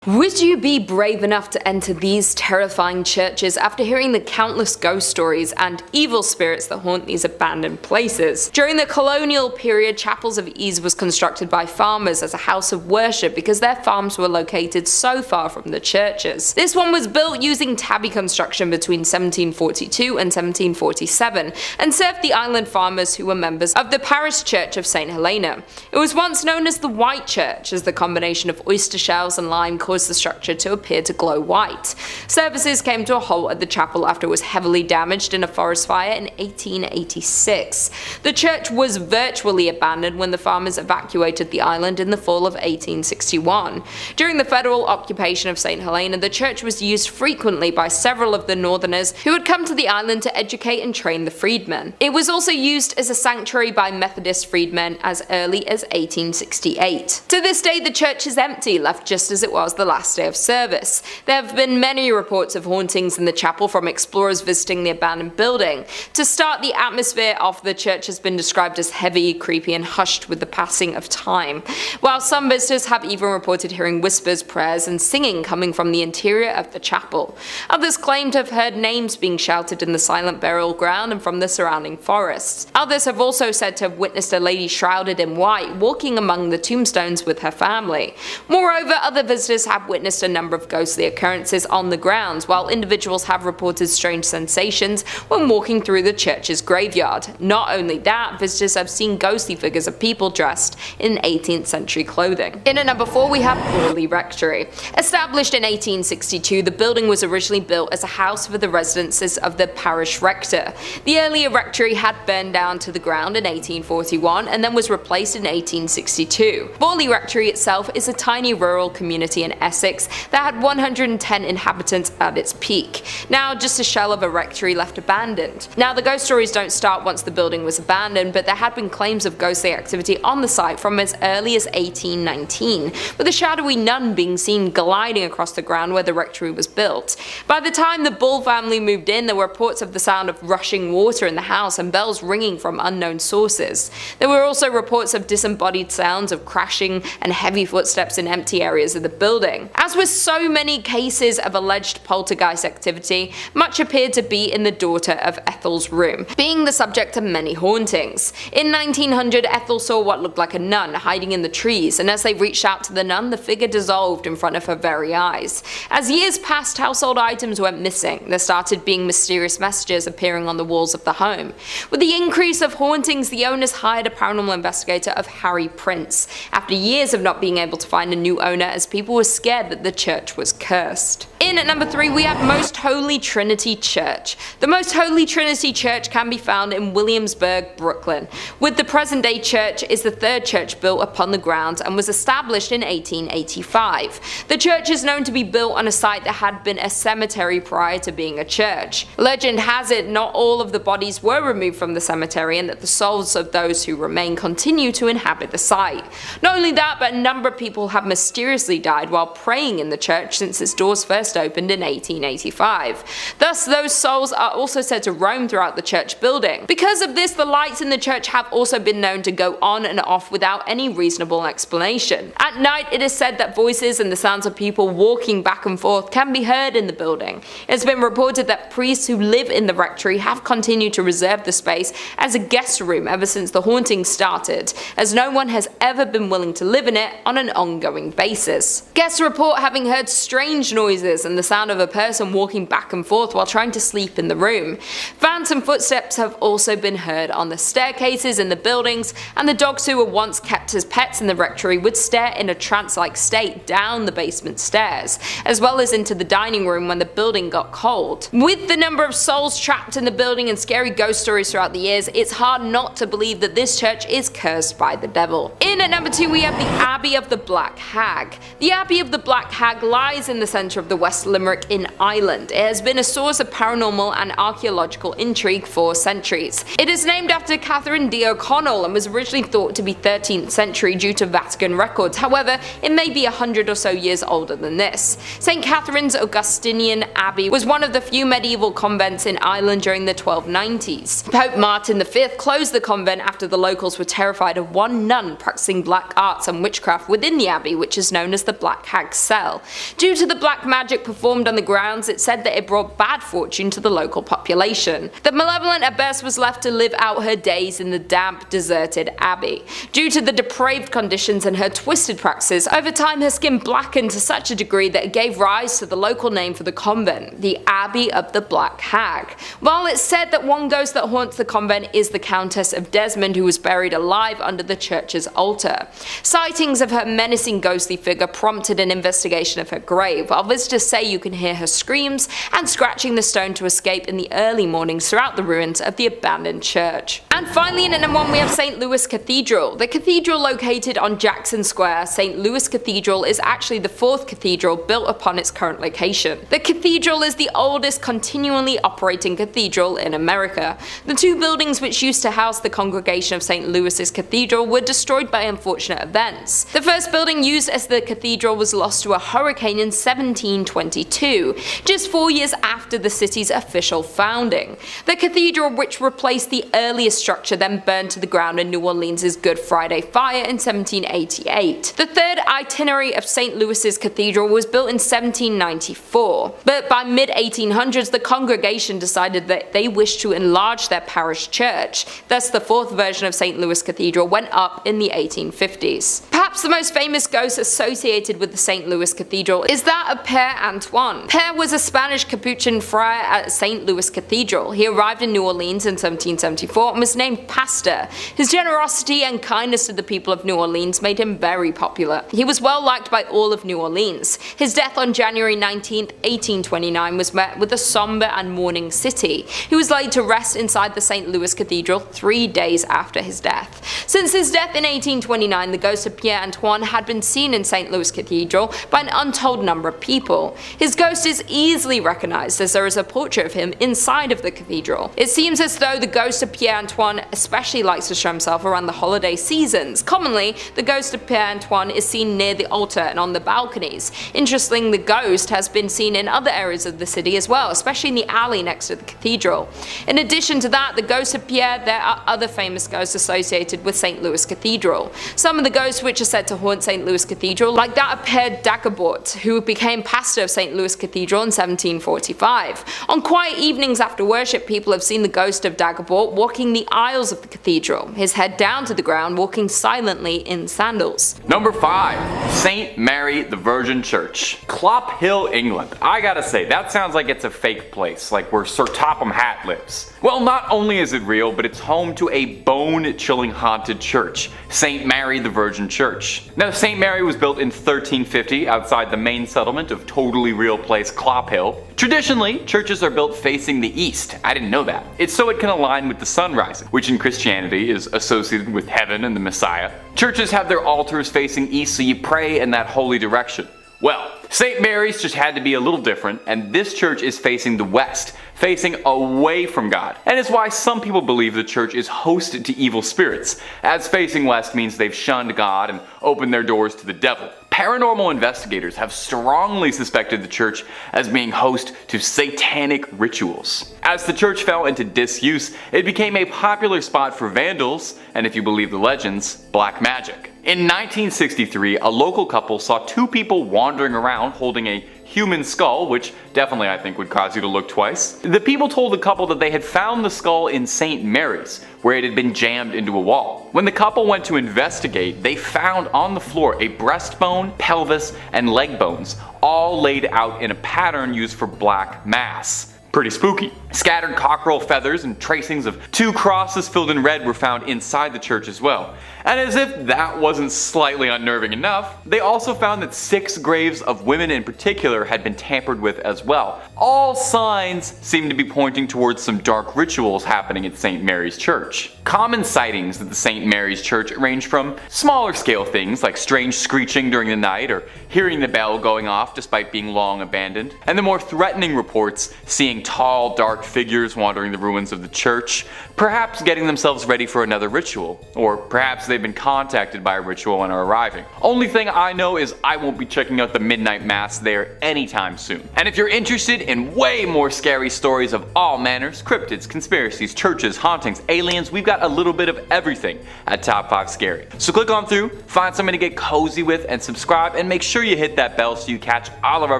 Would you be brave enough to enter these terrifying churches after hearing the countless ghost stories and evil spirits that haunt these abandoned places? During the colonial period, Chapels of Ease was constructed by farmers as a house of worship because their farms were located so far from the churches. This one was built using tabby construction between 1742 and 1747 and served the island farmers who were members of the Parish Church of St. Helena. It was once known as the White Church, as the combination of oyster shells and lime caused the structure to appear to glow white. Services came to a halt at the chapel after it was heavily damaged in a forest fire in 1886. The church was virtually abandoned when the farmers evacuated the island in the fall of 1861. During the federal occupation of St. Helena, the church was used frequently by several of the northerners who had come to the island to educate and train the freedmen. It was also used as a sanctuary by Methodist freedmen as early as 1868. To this day, the church is empty, left just as it was the last day of service. There have been many reports of hauntings in the chapel from explorers visiting the abandoned building. To start, the atmosphere of the church has been described as heavy, creepy, and hushed with the passing of time, while some visitors have even reported hearing whispers, prayers, and singing coming from the interior of the chapel. Others claim to have heard names being shouted in the silent burial ground and from the surrounding forests. Others have also said to have witnessed a lady shrouded in white walking among the tombstones with her family. Moreover, other visitors have witnessed a number of ghostly occurrences on the grounds, while individuals have reported strange sensations when walking through the church's graveyard. Not only that, visitors have seen ghostly figures of people dressed in 18th century clothing. In at number 4 we have Borley Rectory. Established in 1862, the building was originally built as a house for the residences of the parish rector. The earlier rectory had burned down to the ground in 1841 and then was replaced in 1862. Borley Rectory itself is a tiny rural community in Essex that had 110 inhabitants at its peak. Now just a shell of a rectory left abandoned. Now the ghost stories don't start once the building was abandoned, but there had been claims of ghostly activity on the site from as early as 1819, with a shadowy nun being seen gliding across the ground where the rectory was built. By the time the Bull family moved in, there were reports of the sound of rushing water in the house and bells ringing from unknown sources. There were also reports of disembodied sounds of crashing and heavy footsteps in empty areas of the building. As with so many cases of alleged poltergeist activity, much appeared to be in the daughter of Ethel's room, being the subject of many hauntings. In 1900, Ethel saw what looked like a nun hiding in the trees, and as they reached out to the nun, the figure dissolved in front of her very eyes. As years passed, household items went missing. There started being mysterious messages appearing on the walls of the home. With the increase of hauntings, the owners hired a paranormal investigator of Harry Prince, after years of not being able to find a new owner as people were scared that the church was cursed. In at number 3 we have Most Holy Trinity Church. The Most Holy Trinity Church can be found in Williamsburg, Brooklyn. With the present day church is the third church built upon the grounds and was established in 1885. The church is known to be built on a site that had been a cemetery prior to being a church. Legend has it not all of the bodies were removed from the cemetery and that the souls of those who remain continue to inhabit the site. Not only that, but a number of people have mysteriously died while praying in the church since its doors first opened in 1885. Thus, those souls are also said to roam throughout the church building. Because of this, the lights in the church have also been known to go on and off without any reasonable explanation. At night, it is said that voices and the sounds of people walking back and forth can be heard in the building. It's been reported that priests who live in the rectory have continued to reserve the space as a guest room ever since the hauntings started, as no one has ever been willing to live in it on an ongoing basis. Guests report having heard strange noises and the sound of a person walking back and forth while trying to sleep in the room. Phantom footsteps have also been heard on the staircases in the buildings, and the dogs who were once kept as pets in the rectory would stare in a trance-like state down the basement stairs, as well as into the dining room when the building got cold. With the number of souls trapped in the building and scary ghost stories throughout the years, it's hard not to believe that this church is cursed by the devil. In at number 2 we have the Abbey of the Black Hag. The Abbey of the Black Hag lies in the centre of the West Limerick in Ireland. It has been a source of paranormal and archaeological intrigue for centuries. It is named after Catherine D. O'Connell and was originally thought to be 13th century due to Vatican records. However, it may be 100 or so years older than this. St. Catherine's Augustinian Abbey was one of the few medieval convents in Ireland during the 1290s. Pope Martin V closed the convent after the locals were terrified of one nun practicing black arts and witchcraft within the abbey, which is known as the Black Hag's cell. Due to the black magic performed on the grounds, it said that it brought bad fortune to the local population. The malevolent abbess was left to live out her days in the damp, deserted abbey. Due to the depraved conditions and her twisted practices, over time her skin blackened to such a degree that it gave rise to the local name for the convent, the Abbey of the Black Hag. While it's said that one ghost that haunts the convent is the Countess of Desmond, who was buried alive under the church's altar. Sightings of her menacing ghostly figure prompted an investigation of her grave, while visitors say you can hear her screams and scratching the stone to escape in the early mornings throughout the ruins of the abandoned church. And finally, in at number 1 we have St. Louis Cathedral. The cathedral located on Jackson Square, St. Louis Cathedral is actually the 4th cathedral built upon its current location. The cathedral is the oldest continually operating cathedral in America. The 2 buildings which used to house the congregation of St. Louis's cathedral were destroyed by unfortunate events. The first building used as the cathedral was lost to a hurricane in 1722, just 4 years after the city's official founding. The cathedral, which replaced the earliest structure, then burned to the ground in New Orleans' Good Friday fire in 1788. The third itinerary of St. Louis's cathedral was built in 1794, but by mid-1800s the congregation decided that they wished to enlarge their parish church. Thus the 4th version of St. Louis Cathedral went up in the 1850s. Perhaps the most famous ghost associated with the St. Louis Cathedral is that of Père Antoine. Père was a Spanish Capuchin friar at St. Louis Cathedral. He arrived in New Orleans in 1774 and was named pastor. His generosity and kindness to the people of New Orleans made him very popular. He was well liked by all of New Orleans. His death on January 19, 1829 was met with a somber and mourning city. He was laid to rest inside the St. Louis Cathedral 3 days after his death. Since his death in 1829, the ghost of Père Antoine had been seen in St. Louis Cathedral by an untold number of people. His ghost is easily recognized as there is a portrait of him inside of the cathedral. It seems as though the ghost of Père Antoine especially likes to show himself around the holiday seasons. Commonly, the ghost of Père Antoine is seen near the altar and on the balconies. Interestingly, the ghost has been seen in other areas of the city as well, especially in the alley next to the cathedral. In addition to that, the ghost of Pierre, there are other famous ghosts associated with St. Louis Cathedral. Some of the ghosts which are said to haunt St. Louis Cathedral, like that of Père Dagobert, who became pastor of St. Louis Cathedral in 1745. On quiet evenings after worship, people have seen the ghost of Dagobert walking the aisles of the cathedral, his head down to the ground, walking silently in sandals. Number 5. St. Mary the Virgin Church. Columbkille, England. I gotta say, that sounds like it's a fake place, like where Sir Topham Hatt lives. Well, not only is it real, but it's home to a bone-chilling haunted church, St. Mary the Virgin Church. Now, St. Mary was built in 1350 outside the main settlement of totally real place Columbkille. Traditionally, churches are built facing the east. I didn't know that. It's so it can align with the sun rising, which in Christianity is associated with heaven and the Messiah. Churches have their altars facing east so you pray in that holy direction. Well, St. Mary's just had to be a little different, and this church is facing the west, facing away from God. And it's why some people believe the church is hosted to evil spirits, as facing west means they've shunned God and opened their doors to the devil. Paranormal investigators have strongly suspected the church as being host to satanic rituals. As the church fell into disuse, it became a popular spot for vandals, and if you believe the legends, black magic. In 1963, a local couple saw 2 people wandering around holding a human skull, which definitely I think would cause you to look twice. The people told the couple that they had found the skull in St. Mary's, where it had been jammed into a wall. When the couple went to investigate, they found on the floor a breastbone, pelvis, and leg bones, all laid out in a pattern used for black mass. Pretty spooky. Scattered cockerel feathers and tracings of 2 crosses filled in red were found inside the church as well. And as if that wasn't slightly unnerving enough, they also found that 6 graves of women in particular had been tampered with as well. All signs seem to be pointing towards some dark rituals happening at St. Mary's Church. Common sightings at the St. Mary's Church range from smaller scale things like strange screeching during the night or hearing the bell going off despite being long abandoned, and the more threatening reports seeing seeing tall, dark figures wandering the ruins of the church, perhaps getting themselves ready for another ritual, or perhaps they've been contacted by a ritual and are arriving. Only thing I know is I won't be checking out the midnight mass there anytime soon. And if you're interested in way more scary stories of all manners, cryptids, conspiracies, churches, hauntings, aliens, we've got a little bit of everything at Top 5 Scary. So click on through, find something to get cozy with, and subscribe, and make sure you hit that bell so you catch all of our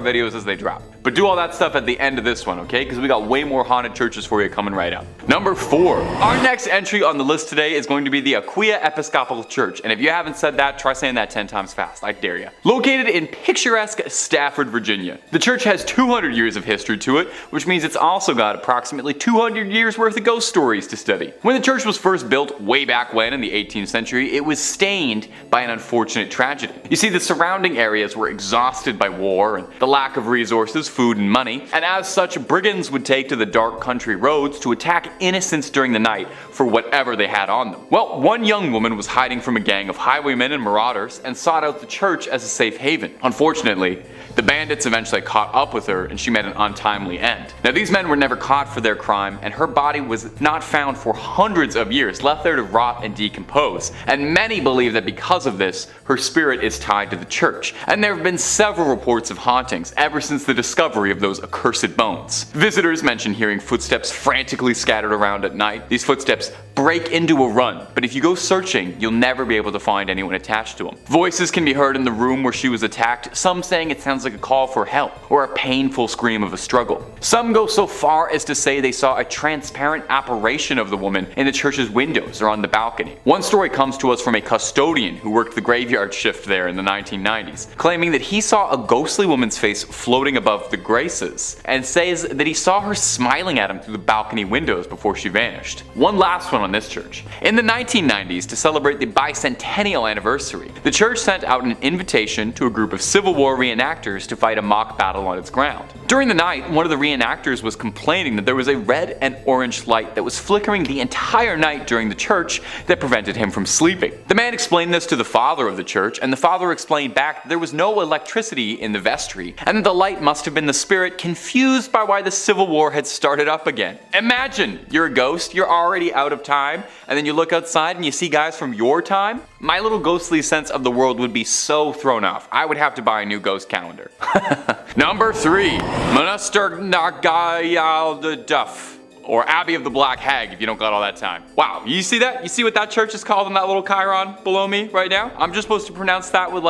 videos as they drop. But do all that stuff at the end of this one, okay? Because we got way more haunted churches for you coming right up. Number 4. Our next entry on the list today is going to be the Aquia Episcopal Church. And if you haven't said that, try saying that 10 times fast. I dare you. Located in picturesque Stafford, Virginia. The church has 200 years of history to it, which means it's also got approximately 200 years worth of ghost stories to study. When the church was first built way back when in the 18th century, it was stained by an unfortunate tragedy. You see, the surrounding areas were exhausted by war and the lack of resources, food, and money, and as such, brigands would take to the dark country roads to attack innocents during the night for whatever they had on them. Well, one young woman was hiding from a gang of highwaymen and marauders and sought out the church as a safe haven. Unfortunately, the bandits eventually caught up with her and she met an untimely end. Now, these men were never caught for their crime, and her body was not found for hundreds of years, left there to rot and decompose. And many believe that because of this, her spirit is tied to the church. And there have been several reports of hauntings ever since the discovery of those accursed bones. Visitors mention hearing footsteps frantically scattered around at night. These footsteps break into a run, but if you go searching, you'll never be able to find anyone attached to them. Voices can be heard in the room where she was attacked, some saying it sounds like a call for help or a painful scream of a struggle. Some go so far as to say they saw a transparent apparition of the woman in the church's windows or on the balcony. One story comes to us from a custodian who worked the graveyard shift there in the 1990s, claiming that he saw a ghostly woman's face floating above the graces, and says that he saw her smiling at him through the balcony windows before she vanished. One last one on this church. In the 1990s, to celebrate the bicentennial anniversary, the church sent out an invitation to a group of Civil War reenactors to fight a mock battle on its ground. During the night, one of the reenactors was complaining that there was a red and orange light that was flickering the entire night during the church that prevented him from sleeping. The man explained this to the father of the church, and the father explained back that there was no electricity in the vestry, and that the light must have been the spirit confused by why the Civil War had started up again. Imagine, you're a ghost, you're already out of time, and then you look outside and you see guys from your time? My little ghostly sense of the world would be so thrown off. I would have to buy a new ghost calendar. Number 3. Monaster Nagayal the Duff, or Abbey of the Black Hag if you don't got all that time. Wow, you see that? You see what that church is called in that little chyron below me right now? I'm just supposed to pronounce that with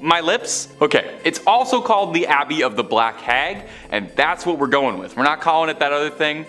my lips? Okay, it's also called the Abbey of the Black Hag, and that's what we're going with. We're not calling it that other thing.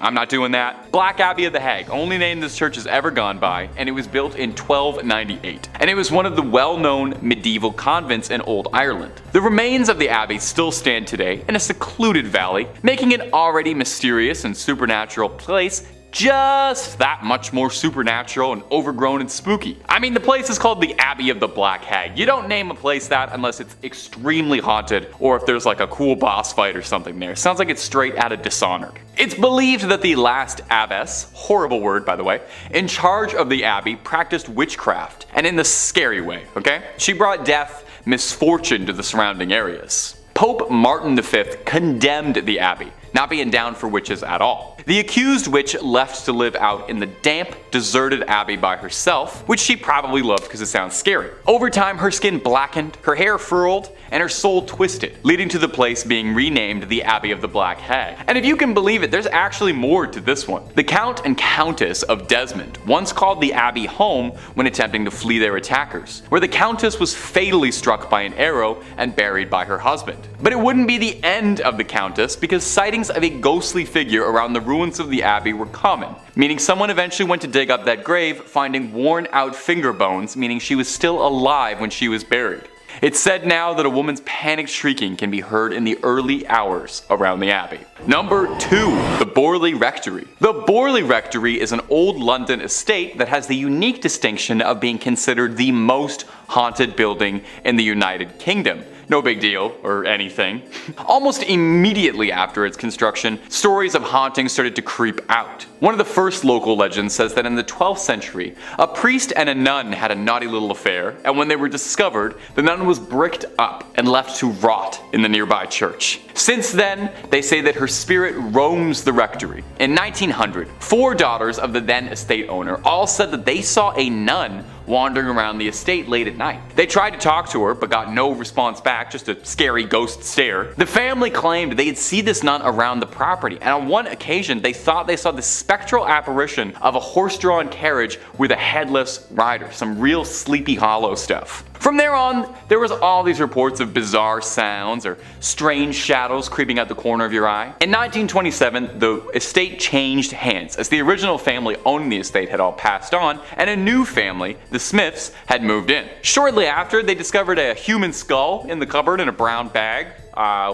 I'm not doing that. Black Abbey of the Hag, only name this church has ever gone by, and it was built in 1298. And it was one of the well-known medieval convents in Old Ireland. The remains of the abbey still stand today in a secluded valley, making it already mysterious and supernatural place just that much more supernatural and overgrown and spooky. I mean, the place is called the Abbey of the Black Hag. You don't name a place that unless it's extremely haunted or if there's like a cool boss fight or something there. Sounds like it's straight out of Dishonored. It's believed that the last abbess, horrible word by the way, in charge of the abbey practiced witchcraft, and in the scary way, okay? She brought death, misfortune to the surrounding areas. Pope Martin V condemned the abbey, not being down for witches at all. The accused witch left to live out in the damp, deserted abbey by herself, which she probably loved because it sounds scary. Over time, her skin blackened, her hair furled, and her soul twisted, leading to the place being renamed the Abbey of the Black Hag. And if you can believe it, there's actually more to this one. The Count and Countess of Desmond once called the abbey home when attempting to flee their attackers, where the Countess was fatally struck by an arrow and buried by her husband. But it wouldn't be the end of the Countess, because sightings of a ghostly figure around the ruins of the abbey were common, meaning someone eventually went to dig up that grave, finding worn out finger bones, meaning she was still alive when she was buried. It's said now that a woman's panicked shrieking can be heard in the early hours around the abbey. Number 2. The Borley Rectory. The Borley Rectory is an old London estate that has the unique distinction of being considered the most haunted building in the United Kingdom, no big deal or anything. Almost immediately after its construction, stories of hauntings started to creep out. One of the first local legends says that in the 12th century, a priest and a nun had a naughty little affair, and when they were discovered, the nun was bricked up and left to rot in the nearby church. Since then, they say that her spirit roams the rectory. In 1900, 4 daughters of the then estate owner all said that they saw a nun wandering around the estate late at night. They tried to talk to her but got no response back, just a scary ghost stare. The family claimed they had seen this nun around the property, and on one occasion they thought they saw the spectral apparition of a horse-drawn carriage with a headless rider, some real Sleepy Hollow stuff. From there on, there was all these reports of bizarre sounds or strange shadows creeping out the corner of your eye. In 1927, the estate changed hands as the original family owning the estate had all passed on, and a new family, the Smiths, had moved in. Shortly after, they discovered a human skull in the cupboard in a brown bag.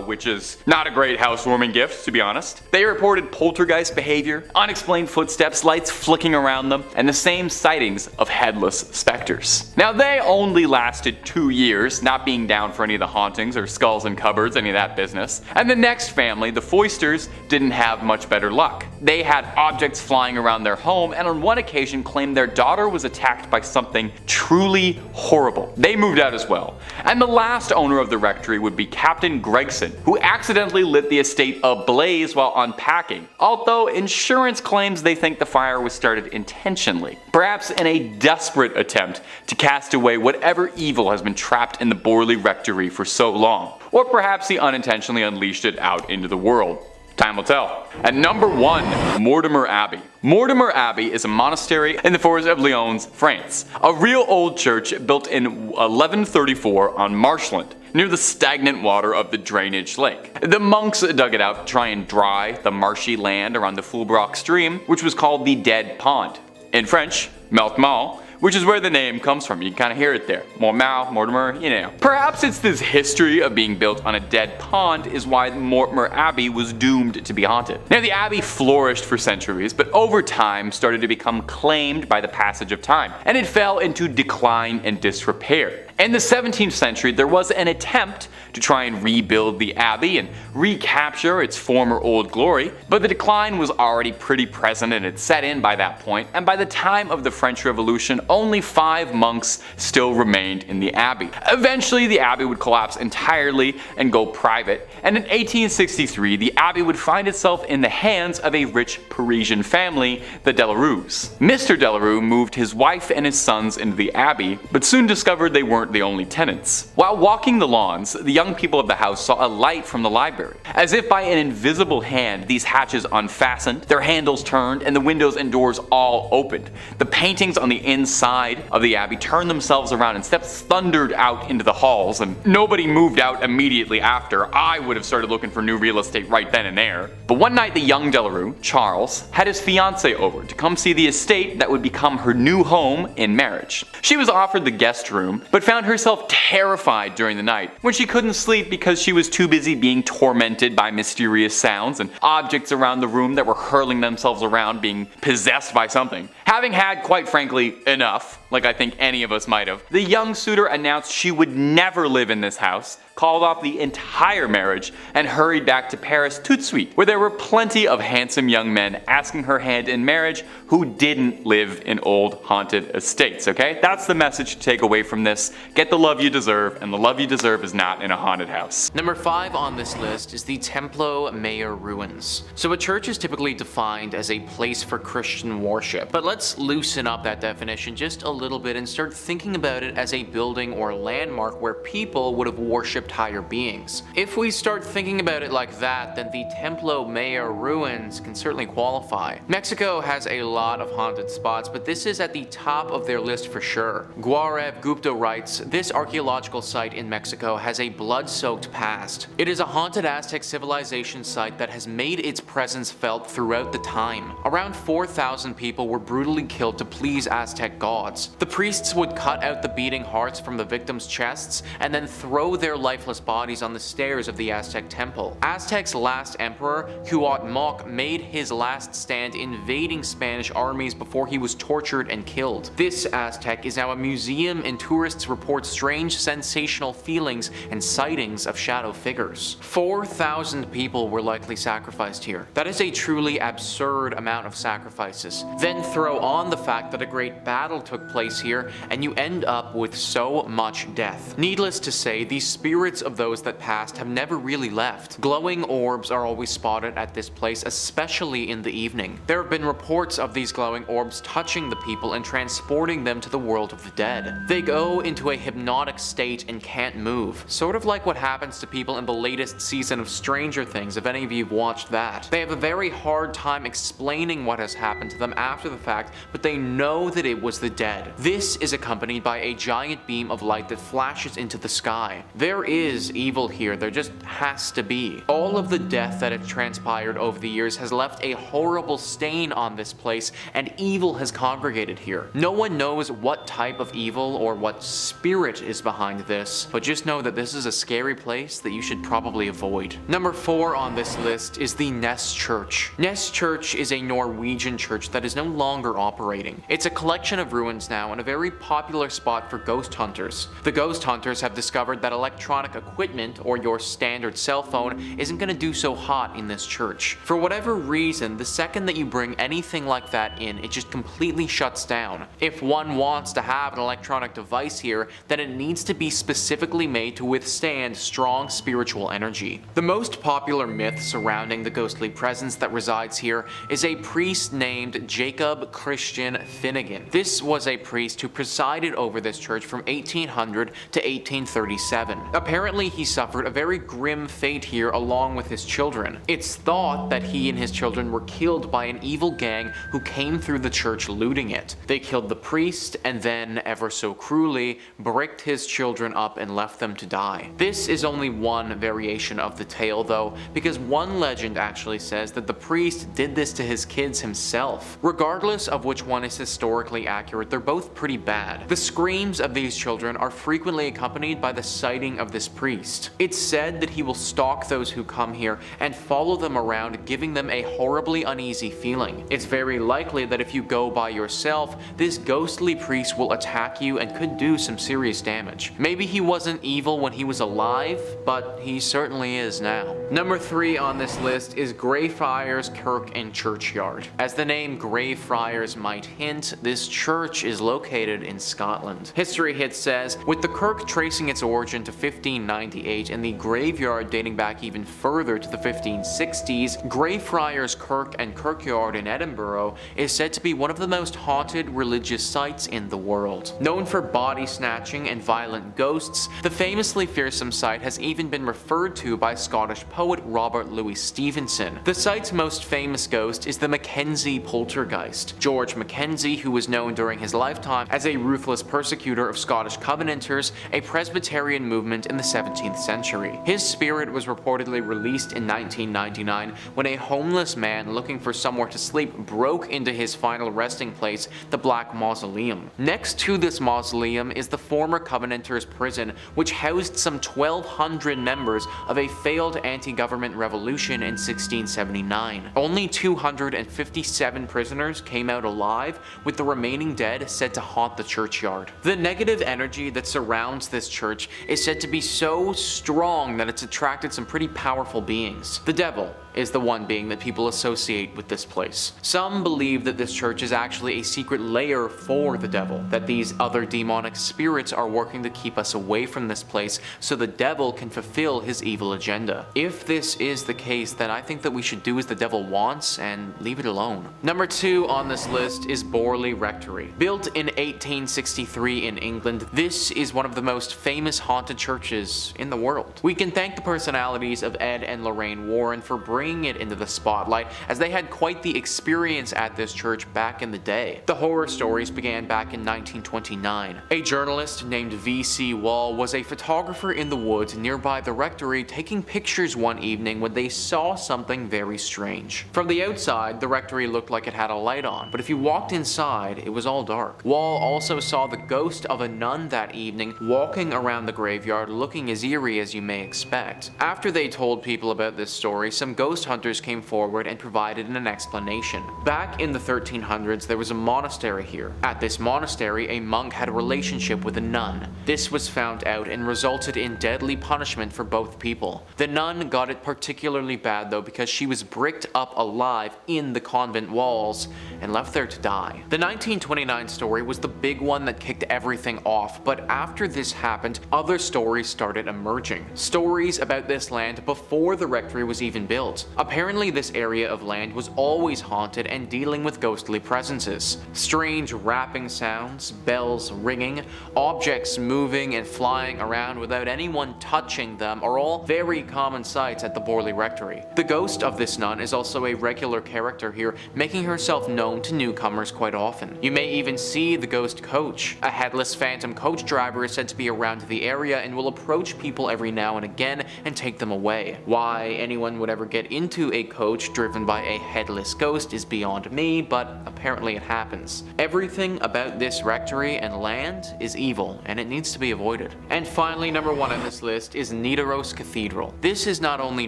Which is not a great housewarming gift, to be honest. They reported poltergeist behavior, unexplained footsteps, lights flicking around them, and the same sightings of headless specters. Now, they only lasted 2 years, not being down for any of the hauntings or skulls in cupboards, any of that business. And the next family, the Foysters, didn't have much better luck. They had objects flying around their home, and on one occasion claimed their daughter was attacked by something truly horrible. They moved out as well. And the last owner of the rectory would be Captain Gregson, who accidentally lit the estate ablaze while unpacking, although insurance claims they think the fire was started intentionally, perhaps in a desperate attempt to cast away whatever evil has been trapped in the Borley rectory for so long, or perhaps he unintentionally unleashed it out into the world. Time will tell. At number 1, Mortemer Abbey. Mortemer Abbey is a monastery in the forest of Lyons, France. A real old church built in 1134 on marshland, near the stagnant water of the drainage lake. The monks dug it out to try and dry the marshy land around the Fulbrock stream, which was called the Dead Pond. In French, Mortemer, which is where the name comes from. You can kind of hear it there. Mortemer, you know. Perhaps it's this history of being built on a dead pond is why Mortemer Abbey was doomed to be haunted. Now, the abbey flourished for centuries, but over time started to become claimed by the passage of time, and it fell into decline and disrepair. In the 17th century, there was an attempt to try and rebuild the abbey and recapture its former old glory, but the decline was already pretty present and had set in by that point, and by the time of the French Revolution, only 5 monks still remained in the abbey. Eventually, the abbey would collapse entirely and go private, and in 1863, the abbey would find itself in the hands of a rich Parisian family, the Delarues. Mr. Delarue moved his wife and his sons into the abbey, but soon discovered they weren't the only tenants. While walking the lawns, the young people of the house saw a light from the library. As if by an invisible hand, these hatches unfastened, their handles turned, and the windows and doors all opened. The paintings on the inside of the abbey turned themselves around and steps thundered out into the halls, and nobody moved out immediately after. I would have started looking for new real estate right then and there. But one night, the young Delarue, Charles, had his fiancée over to come see the estate that would become her new home in marriage. She was offered the guest room, but found herself terrified during the night when she couldn't sleep because she was too busy being tormented by mysterious sounds and objects around the room that were hurling themselves around, being possessed by something. Having had, quite frankly, enough, like I think any of us might have, the young suitor announced she would never live in this house, called off the entire marriage, and hurried back to Paris tout de suite, where there were plenty of handsome young men asking her hand in marriage who didn't live in old haunted estates, okay? That's the message to take away from this. Get the love you deserve, and the love you deserve is not in a haunted house. Number 5 on this list is the Templo Mayor ruins. So a church is typically defined as a place for Christian worship, but let's loosen up that definition just a little bit and start thinking about it as a building or landmark where people would have worshipped higher beings. If we start thinking about it like that, then the Templo Mayor ruins can certainly qualify. Mexico has a lot of haunted spots, but this is at the top of their list for sure. Gaurav Gupta writes, this archaeological site in Mexico has a blood-soaked past. It is a haunted Aztec civilization site that has made its presence felt throughout the time. Around 4,000 people were brutally killed to please Aztec gods. The priests would cut out the beating hearts from the victims' chests and then throw their lifeless bodies on the stairs of the Aztec temple. Aztec's last emperor, Cuauhtémoc, made his last stand invading Spanish armies before he was tortured and killed. This Aztec is now a museum, and tourists report strange sensational feelings and sightings of shadow figures. 4,000 people were likely sacrificed here. That is a truly absurd amount of sacrifices. Then throw on the fact that a great battle took place here, and you end up with so much death. Needless to say, the spirits of those that passed have never really left. Glowing orbs are always spotted at this place, especially in the evening. There have been reports of these glowing orbs touching the people and transporting them to the world of the dead. They go into a hypnotic state and can't move, sort of like what happens to people in the latest season of Stranger Things, if any of you have watched that. They have a very hard time explaining what has happened to them after the fact, but they know that it was the dead. This is accompanied by a giant beam of light that flashes into the sky. There is evil here, there just has to be. All of the death that has transpired over the years has left a horrible stain on this place, and evil has congregated here. No one knows what type of evil or what spirit is behind this, but just know that this is a scary place that you should probably avoid. Number 4 on this list is the Ness Church. Ness Church is a Norwegian church that is no longer operating. It's a collection of ruins now and a very popular spot for ghost hunters. The ghost hunters have discovered that electronic equipment, or your standard cell phone, isn't going to do so hot in this church. For whatever reason, the second that you bring anything like that in, it just completely shuts down. If one wants to have an electronic device here, then it needs to be specifically made to withstand strong spiritual energy. The most popular myth surrounding the ghostly presence that resides here is a priest named Jacob Christian Finnegan. This was a priest who presided over this church from 1800 to 1837. Apparently, he suffered a very grim fate here along with his children. It's thought that he and his children were killed by an evil gang who came through the church looting it. They killed the priest and then, ever so cruelly, bricked his children up and left them to die. This is only one variation of the tale though, because one legend actually says that the priest did this to his kids himself. Regardless of which one is historically accurate, they're both pretty bad. The screams of these children are frequently accompanied by the sighting of this priest. It's said that he will stalk those who come here and follow them around, giving them a horribly uneasy feeling. It's very likely that if you go by yourself, this ghostly priest will attack you and could do some serious damage. Maybe he wasn't evil when he was alive, but he certainly is now. Number 3 on this list is Greyfriars Kirk and Churchyard. As the name Greyfriars might hint, this church is located in Scotland. History Hit says, with the kirk tracing its origin to 1598 and the graveyard dating back even further to the 1560s, Greyfriars Kirk and Kirkyard in Edinburgh is said to be one of the most haunted religious sites in the world. Known for body snatching and violent ghosts, the famously fearsome site has even been referred to by Scottish poet Robert Louis Stevenson. The site's most famous ghost is the Mackenzie poltergeist. George Mackenzie, who was known during his lifetime as a ruthless persecutor of Scottish Covenanters, a Presbyterian movement in the 17th century. His spirit was reportedly released in 1999 when a homeless man looking for somewhere to sleep broke into his final resting place, the Black Mausoleum. Next to this mausoleum is the former Covenanters prison, which housed some 1,200 members of a failed anti-government revolution in 1679. Only 257 prisoners came out alive, with the remaining dead said to haunt the churchyard. The negative energy that surrounds this church is said to be so strong that it's attracted some pretty powerful beings. The devil is the one being that people associate with this place. Some believe that this church is actually a secret lair for the devil, that these other demonic spirits are working to keep us away from this place so the devil can fulfill his evil agenda. If this is the case, then I think that we should do as the devil wants and leave it alone. Number 2 on this list is Borley Rectory. Built in 1863 in England, this is one of the most famous haunted churches in the world. We can thank the personalities of Ed and Lorraine Warren for bringing bringing it into the spotlight, as they had quite the experience at this church back in the day. The horror stories began back in 1929. A journalist named V.C. Wall was a photographer in the woods nearby the rectory taking pictures one evening when they saw something very strange. From the outside, the rectory looked like it had a light on, but if you walked inside, it was all dark. Wall also saw the ghost of a nun that evening walking around the graveyard looking as eerie as you may expect. After they told people about this story, some ghost hunters came forward and provided an explanation. Back in the 1300s, there was a monastery here. At this monastery, a monk had a relationship with a nun. This was found out and resulted in deadly punishment for both people. The nun got it particularly bad though, because she was bricked up alive in the convent walls and left there to die. The 1929 story was the big one that kicked everything off, but after this happened, other stories started emerging. Stories about this land before the rectory was even built. Apparently this area of land was always haunted and dealing with ghostly presences. Strange rapping sounds, bells ringing, objects moving and flying around without anyone touching them are all very common sights at the Borley rectory. The ghost of this nun is also a regular character here, making herself known to newcomers quite often. You may even see the ghost coach. A headless phantom coach driver is said to be around the area and will approach people every now and again and take them away. Why anyone would ever get into a coach driven by a headless ghost is beyond me, but apparently it happens. Everything about this rectory and land is evil, and it needs to be avoided. And finally, number 1 on this list is Nidaros Cathedral. This is not only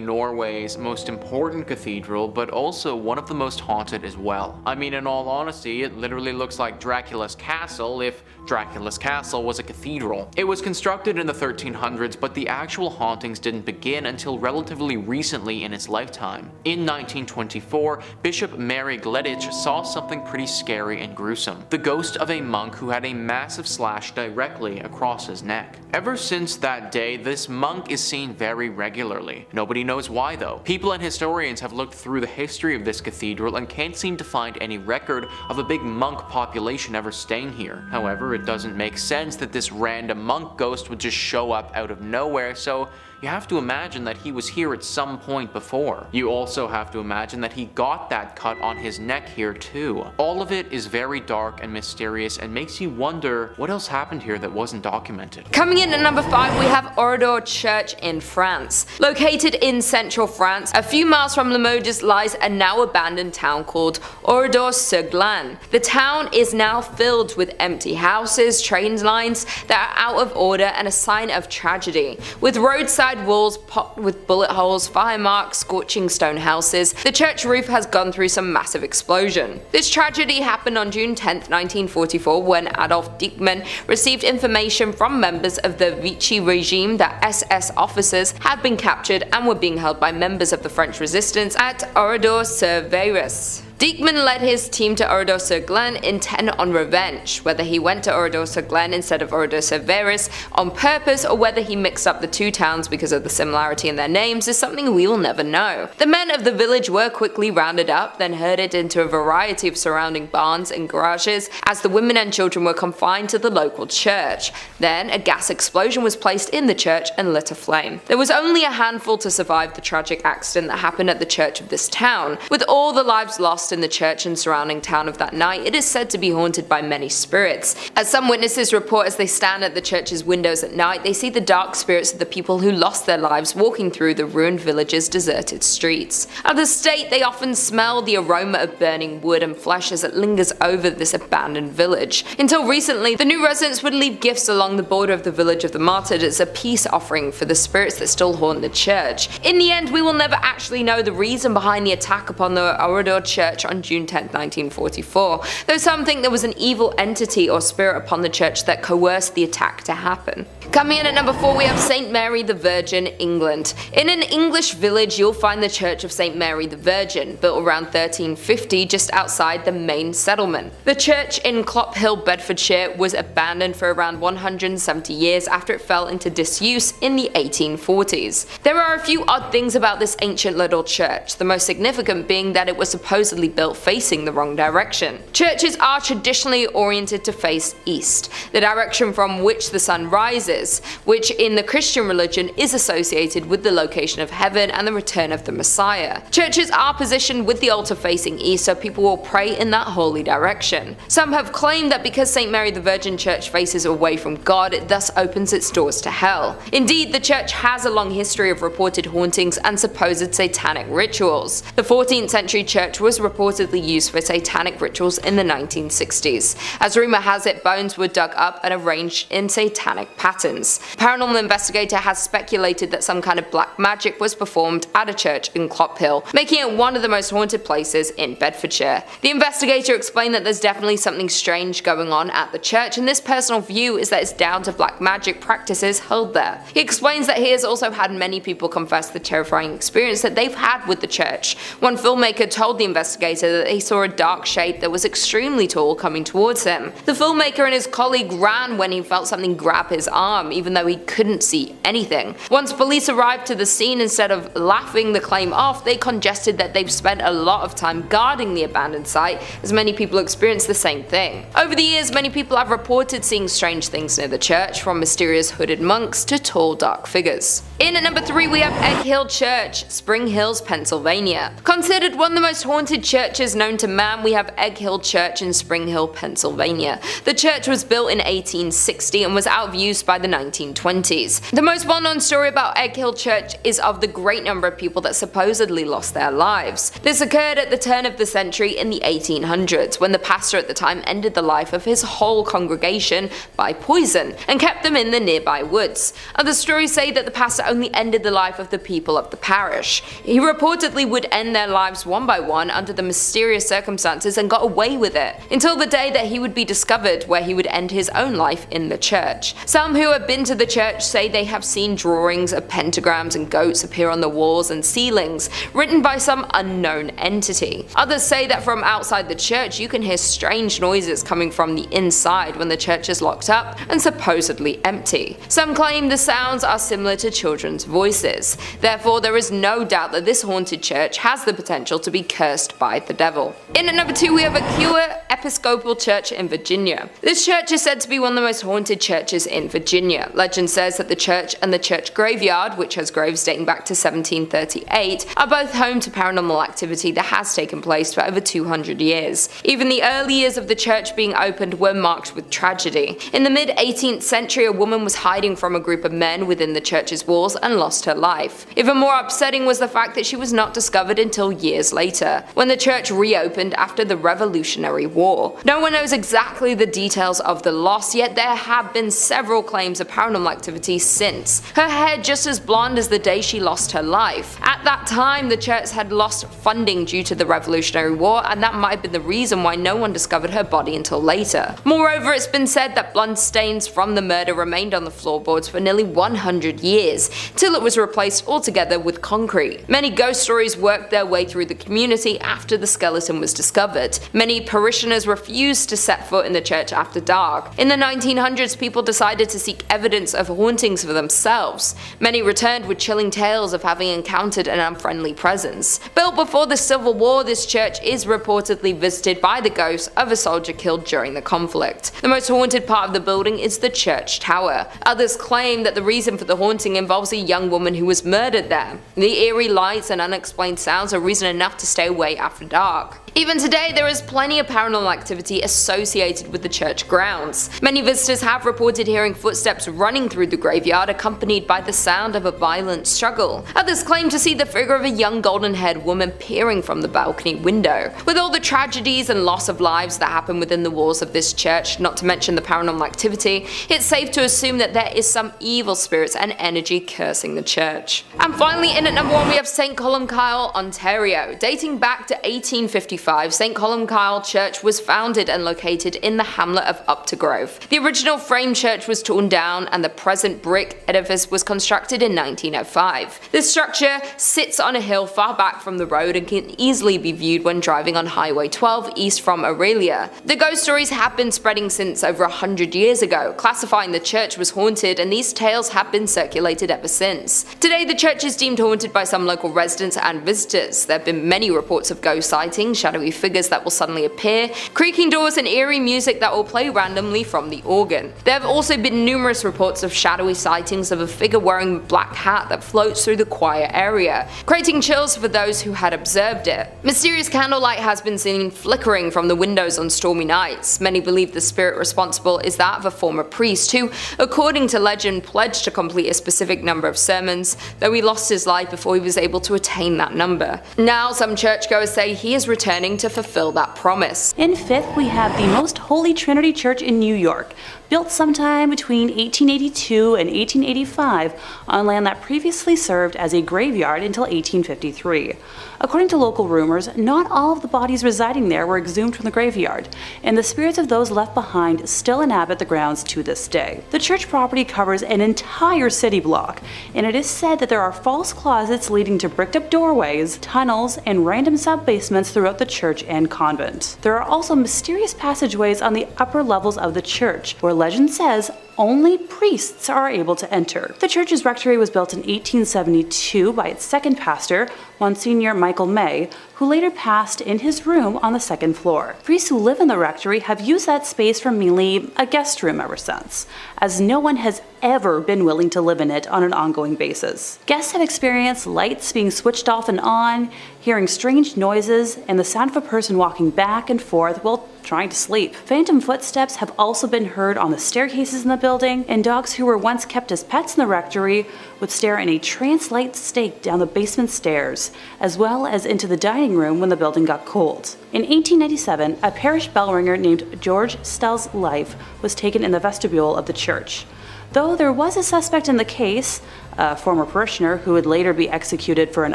Norway's most important cathedral, but also one of the most haunted as well. I mean, in all honesty, it literally looks like Dracula's castle if Dracula's castle was a cathedral. It was constructed in the 1300s, but the actual hauntings didn't begin until relatively recently in its lifetime. In 1924, Bishop Mary Gleditch saw something pretty scary and gruesome. The ghost of a monk who had a massive slash directly across his neck. Ever since that day, this monk is seen very regularly. Nobody knows why though. People and historians have looked through the history of this cathedral and can't seem to find any record of a big monk population ever staying here. However, it doesn't make sense that this random monk ghost would just show up out of nowhere, so you have to imagine that he was here at some point before. You also have to imagine that he got that cut on his neck here too. All of it is very dark and mysterious and makes you wonder what else happened here that wasn't documented. Coming in at number 5, we have Oradour Church in France. Located in central France, a few miles from Limoges lies a now abandoned town called Oradour-sur-Glane. The town is now filled with empty houses, train lines that are out of order, and a sign of tragedy. With roadside walls pocked with bullet holes, fire marks, scorching stone houses, the church roof has gone through some massive explosion. This tragedy happened on June 10, 1944, when Adolf Dieckmann received information from members of the Vichy regime that SS officers had been captured and were being held by members of the French resistance at Oradour-sur-Vaires. Dieckmann led his team to Oradour-sur-Glane intent on revenge. Whether he went to Oradour-sur-Glane instead of Oradour-sur-Vaires on purpose, or whether he mixed up the two towns because of the similarity in their names, is something we will never know. The men of the village were quickly rounded up, then herded into a variety of surrounding barns and garages, as the women and children were confined to the local church. Then a gas explosion was placed in the church and lit aflame. There was only a handful to survive the tragic accident that happened at the church of this town. With all the lives lost in the church and surrounding town of that night, it is said to be haunted by many spirits. As some witnesses report, as they stand at the church's windows at night, they see the dark spirits of the people who lost their lives walking through the ruined village's deserted streets. At the state, they often smell the aroma of burning wood and flesh as it lingers over this abandoned village. Until recently, the new residents would leave gifts along the border of the village of the martyred as a peace offering for the spirits that still haunt the church. In the end, we will never actually know the reason behind the attack upon the Oradour Church on June 10, 1944, though some think there was an evil entity or spirit upon the church that coerced the attack to happen. Coming in at number 4, we have St. Mary the Virgin, England. In an English village, you'll find the Church of St. Mary the Virgin, built around 1350 just outside the main settlement. The church in Columbkille, Bedfordshire, was abandoned for around 170 years after it fell into disuse in the 1840s. There are a few odd things about this ancient little church, the most significant being that it was supposedly supposedly built facing the wrong direction. Churches are traditionally oriented to face east, the direction from which the sun rises, which in the Christian religion is associated with the location of heaven and the return of the Messiah. Churches are positioned with the altar facing east so people will pray in that holy direction. Some have claimed that because St. Mary the Virgin Church faces away from God, it thus opens its doors to hell. Indeed, the church has a long history of reported hauntings and supposed satanic rituals. The 14th century church was reportedly used for satanic rituals in the 1960s. As rumor has it, bones were dug up and arranged in satanic patterns. A paranormal investigator has speculated that some kind of black magic was performed at a church in Columbkille, making it one of the most haunted places in Bedfordshire. The investigator explained that there's definitely something strange going on at the church, and this personal view is that it's down to black magic practices held there. He explains that he has also had many people confess the terrifying experience that they've had with the church. One filmmaker told the investigator that he saw a dark shape that was extremely tall coming towards him. The filmmaker and his colleague ran when he felt something grab his arm, even though he couldn't see anything. Once police arrived to the scene, instead of laughing the claim off, they congested that they've spent a lot of time guarding the abandoned site, as many people experienced the same thing. Over the years, many people have reported seeing strange things near the church, from mysterious hooded monks to tall dark figures. In at number 3 we have Egg Hill Church, Spring Hills, Pennsylvania. Considered one of the most haunted churches known to man, we have Egg Hill Church in Spring Hill, Pennsylvania. The church was built in 1860 and was out of use by the 1920s. The most well-known story about Egg Hill Church is of the great number of people that supposedly lost their lives. This occurred at the turn of the century in the 1800s, when the pastor at the time ended the life of his whole congregation by poison and kept them in the nearby woods. Other stories say that the pastor only ended the life of the people of the parish. He reportedly would end their lives one by one under the mysterious circumstances and got away with it, until the day that he would be discovered, where he would end his own life in the church. Some who have been to the church say they have seen drawings of pentagrams and goats appear on the walls and ceilings, written by some unknown entity. Others say that from outside the church you can hear strange noises coming from the inside when the church is locked up and supposedly empty. Some claim the sounds are similar to children's voices. Therefore, there is no doubt that this haunted church has the potential to be cursed by the devil. In at number 2 we have Aquia Episcopal Church in Virginia. This church is said to be one of the most haunted churches in Virginia. Legend says that the church and the church graveyard, which has graves dating back to 1738, are both home to paranormal activity that has taken place for over 200 years. Even the early years of the church being opened were marked with tragedy. In the mid-18th century, a woman was hiding from a group of men within the church's walls and lost her life. Even more upsetting was the fact that she was not discovered until years later, when the church reopened after the Revolutionary War. No one knows exactly the details of the loss, yet there have been several claims of paranormal activity since. Her hair just as blonde as the day she lost her life. At that time, the church had lost funding due to the Revolutionary War, and that might have been the reason why no one discovered her body until later. Moreover, it's been said that blood stains from the murder remained on the floorboards for nearly 100 years, till it was replaced altogether with concrete. Many ghost stories worked their way through the community after the skeleton was discovered. Many parishioners refused to set foot in the church after dark. In the 1900s, people decided to seek evidence of hauntings for themselves. Many returned with chilling tales of having encountered an unfriendly presence. Built before the Civil War, this church is reportedly visited by the ghost of a soldier killed during the conflict. The most haunted part of the building is the church tower. Others claim that the reason for the haunting involves a young woman who was murdered there. The eerie lights and unexplained sounds are reason enough to stay away after dark. Even today, there is plenty of paranormal activity associated with the church grounds. Many visitors have reported hearing footsteps running through the graveyard, accompanied by the sound of a violent struggle. Others claim to see the figure of a young golden-haired woman peering from the balcony window. With all the tragedies and loss of lives that happen within the walls of this church, not to mention the paranormal activity, it's safe to assume that there is some evil spirits and energy cursing the church. And finally, in at number 1 we have St. Columbkille, Ontario. Dating back to 1855, St. Columbkille Church was founded and located in the hamlet of Uptergrove. The original frame church was torn down and the present brick edifice was constructed in 1905. This structure sits on a hill far back from the road and can easily be viewed when driving on Highway 12 east from Aurelia. The ghost stories have been spreading since over 100 years ago, classifying the church was haunted, and these tales have been circulated ever since. Today, the church is deemed haunted by some local residents and visitors. There have been many reports of ghost sightings, shadow shadowy figures that will suddenly appear, creaking doors and eerie music that will play randomly from the organ. There have also been numerous reports of shadowy sightings of a figure wearing a black hat that floats through the choir area, creating chills for those who had observed it. Mysterious candlelight has been seen flickering from the windows on stormy nights. Many believe the spirit responsible is that of a former priest who, according to legend, pledged to complete a specific number of sermons, though he lost his life before he was able to attain that number. Now some churchgoers say he is returning to fulfill that promise. In fifth, we have the Most Holy Trinity Church in New York, built sometime between 1882 and 1885 on land that previously served as a graveyard until 1853. According to local rumors, not all of the bodies residing there were exhumed from the graveyard, and the spirits of those left behind still inhabit the grounds to this day. The church property covers an entire city block, and it is said that there are false closets leading to bricked-up doorways, tunnels, and random sub-basements throughout the church and convent. There are also mysterious passageways on the upper levels of the church, where legend says only priests are able to enter. The church's rectory was built in 1872 by its second pastor, Monsignor Michael May, who later passed in his room on the second floor. Priests who live in the rectory have used that space for mainly a guest room ever since, as no one has ever been willing to live in it on an ongoing basis. Guests have experienced lights being switched off and on, hearing strange noises, and the sound of a person walking back and forth while trying to sleep. Phantom footsteps have also been heard on the staircases in the building, and dogs who were once kept as pets in the rectory would stare in a trance-like state down the basement stairs, as well as into the dining room when the building got cold. In 1897, a parish bell ringer named George Stell's life was taken in the vestibule of the church. Though there was a suspect in the case, a former parishioner who would later be executed for an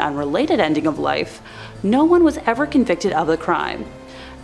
unrelated ending of life, no one was ever convicted of the crime.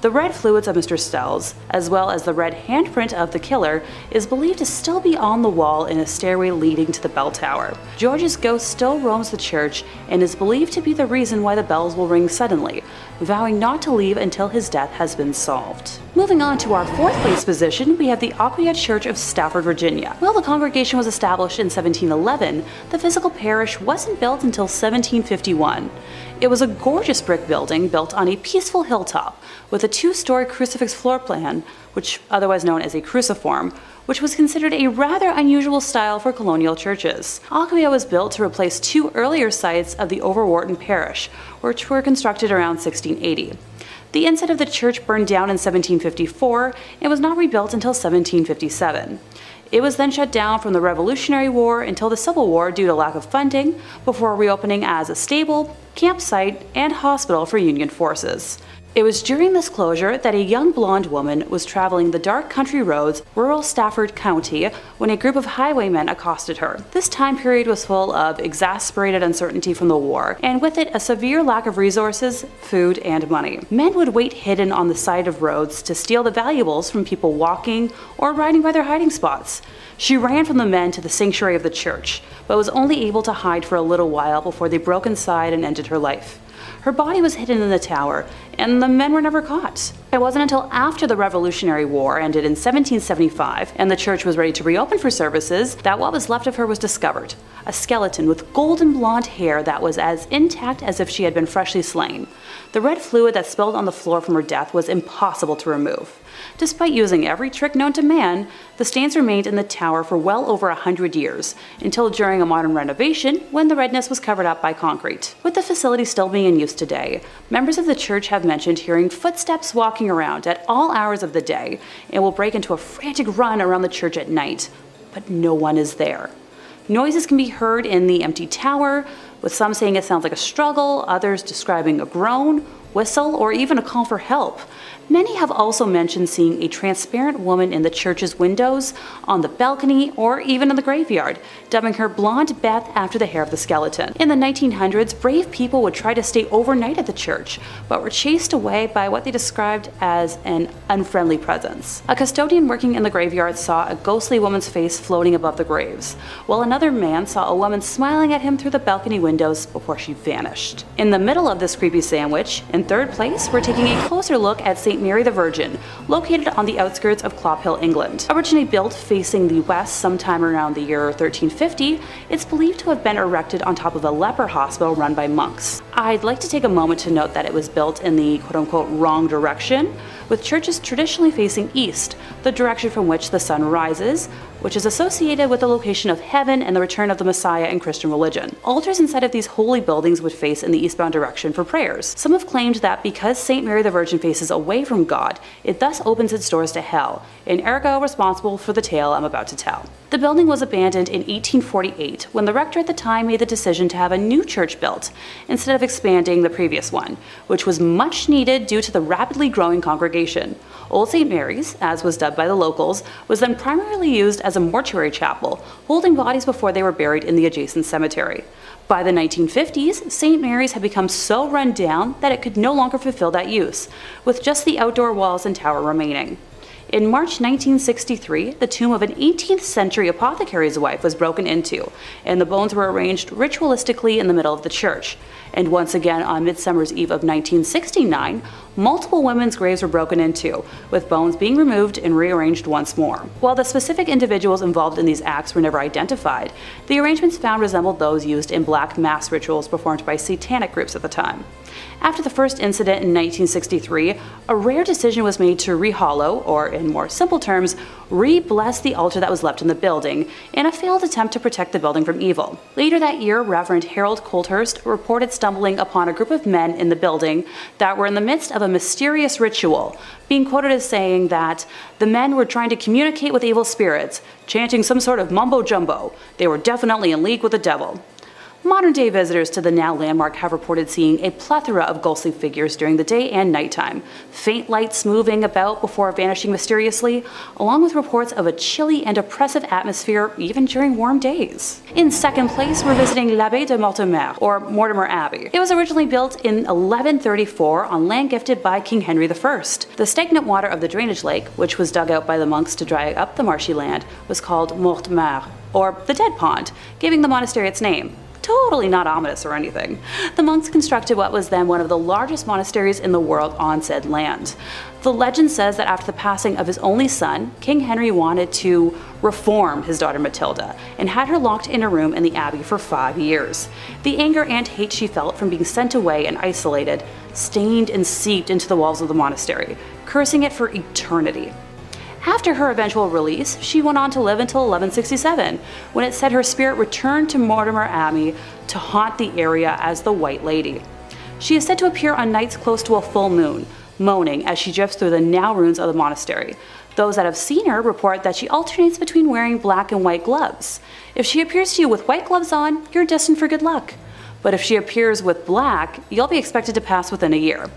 The red fluids of Mr. Stell's, as well as the red handprint of the killer, is believed to still be on the wall in a stairway leading to the bell tower. George's ghost still roams the church and is believed to be the reason why the bells will ring suddenly, vowing not to leave until his death has been solved. Moving on to our fourth place position, we have the Aquia Church of Stafford, Virginia. While the congregation was established in 1711, the physical parish wasn't built until 1751. It was a gorgeous brick building built on a peaceful hilltop with a two-story crucifix floor plan, which otherwise known as a cruciform, which was considered a rather unusual style for colonial churches. Aquia was built to replace two earlier sites of the Overwharton Parish, which were constructed around 1680. The inside of the church burned down in 1754 and was not rebuilt until 1757. It was then shut down from the Revolutionary War until the Civil War due to lack of funding, before reopening as a stable, campsite, and hospital for Union forces. It was during this closure that a young blonde woman was traveling the dark country roads, rural Stafford County, when a group of highwaymen accosted her. This time period was full of exasperated uncertainty from the war, and with it a severe lack of resources, food, and money. Men would wait hidden on the side of roads to steal the valuables from people walking or riding by their hiding spots. She ran from the men to the sanctuary of the church, but was only able to hide for a little while before they broke inside and ended her life. Her body was hidden in the tower, and the men were never caught. It wasn't until after the Revolutionary War ended in 1775 and the church was ready to reopen for services that what was left of her was discovered. A skeleton with golden blonde hair that was as intact as if she had been freshly slain. The red fluid that spilled on the floor from her death was impossible to remove. Despite using every trick known to man, the stains remained in the tower for well over 100 years, until during a modern renovation when the redness was covered up by concrete. With the facility still being in use today, members of the church have mentioned hearing footsteps walking around at all hours of the day and will break into a frantic run around the church at night, but no one is there. Noises can be heard in the empty tower, with some saying it sounds like a struggle, others describing a groan, whistle, or even a call for help. Many have also mentioned seeing a transparent woman in the church's windows, on the balcony, or even in the graveyard, dubbing her Blonde Beth after the hair of the skeleton. In the 1900s, brave people would try to stay overnight at the church, but were chased away by what they described as an unfriendly presence. A custodian working in the graveyard saw a ghostly woman's face floating above the graves, while another man saw a woman smiling at him through the balcony windows before she vanished. In the middle of this creepy sandwich, in third place, we're taking a closer look at St. Mary the Virgin, located on the outskirts of Columbkille, England. Originally built facing the west sometime around the year 1350, it's believed to have been erected on top of a leper hospital run by monks. I'd like to take a moment to note that it was built in the quote-unquote wrong direction, with churches traditionally facing east, the direction from which the sun rises, which is associated with the location of heaven and the return of the Messiah in Christian religion. Altars inside of these holy buildings would face in the eastbound direction for prayers. Some have claimed that because St. Mary the Virgin faces away from God, it thus opens its doors to hell, and ergo responsible for the tale I'm about to tell. The building was abandoned in 1848 when the rector at the time made the decision to have a new church built, instead of expanding the previous one, which was much needed due to the rapidly growing congregation. Old St. Mary's, as was dubbed by the locals, was then primarily used as a mortuary chapel, holding bodies before they were buried in the adjacent cemetery. By the 1950s, St. Mary's had become so run down that it could no longer fulfill that use, with just the outdoor walls and tower remaining. In March 1963, the tomb of an 18th century apothecary's wife was broken into, and the bones were arranged ritualistically in the middle of the church. And once again, on Midsummer's Eve of 1969, multiple women's graves were broken into, with bones being removed and rearranged once more. While the specific individuals involved in these acts were never identified, the arrangements found resembled those used in black mass rituals performed by satanic groups at the time. After the first incident in 1963, a rare decision was made to rehollow, or in more simple terms, re-bless the altar that was left in the building, in a failed attempt to protect the building from evil. Later that year, Reverend Harold Colthurst reported stumbling upon a group of men in the building that were in the midst of a mysterious ritual, being quoted as saying that the men were trying to communicate with evil spirits, chanting some sort of mumbo-jumbo. They were definitely in league with the devil. Modern-day visitors to the now landmark have reported seeing a plethora of ghostly figures during the day and nighttime, faint lights moving about before vanishing mysteriously, along with reports of a chilly and oppressive atmosphere even during warm days. In second place, we're visiting l'Abbaye de Mortemer, or Mortemer Abbey. It was originally built in 1134 on land gifted by King Henry I. The stagnant water of the drainage lake, which was dug out by the monks to dry up the marshy land, was called Mortemer, or the Dead Pond, giving the monastery its name. Totally not ominous or anything. The monks constructed what was then one of the largest monasteries in the world on said land. The legend says that after the passing of his only son, King Henry wanted to reform his daughter Matilda and had her locked in a room in the abbey for 5 years. The anger and hate she felt from being sent away and isolated stained and seeped into the walls of the monastery, cursing it for eternity. After her eventual release, she went on to live until 1167, when it said her spirit returned to Mortemer Abbey to haunt the area as the White Lady. She is said to appear on nights close to a full moon, moaning as she drifts through the now ruins of the monastery. Those that have seen her report that she alternates between wearing black and white gloves. If she appears to you with white gloves on, you're destined for good luck. But if she appears with black, you'll be expected to pass within a year.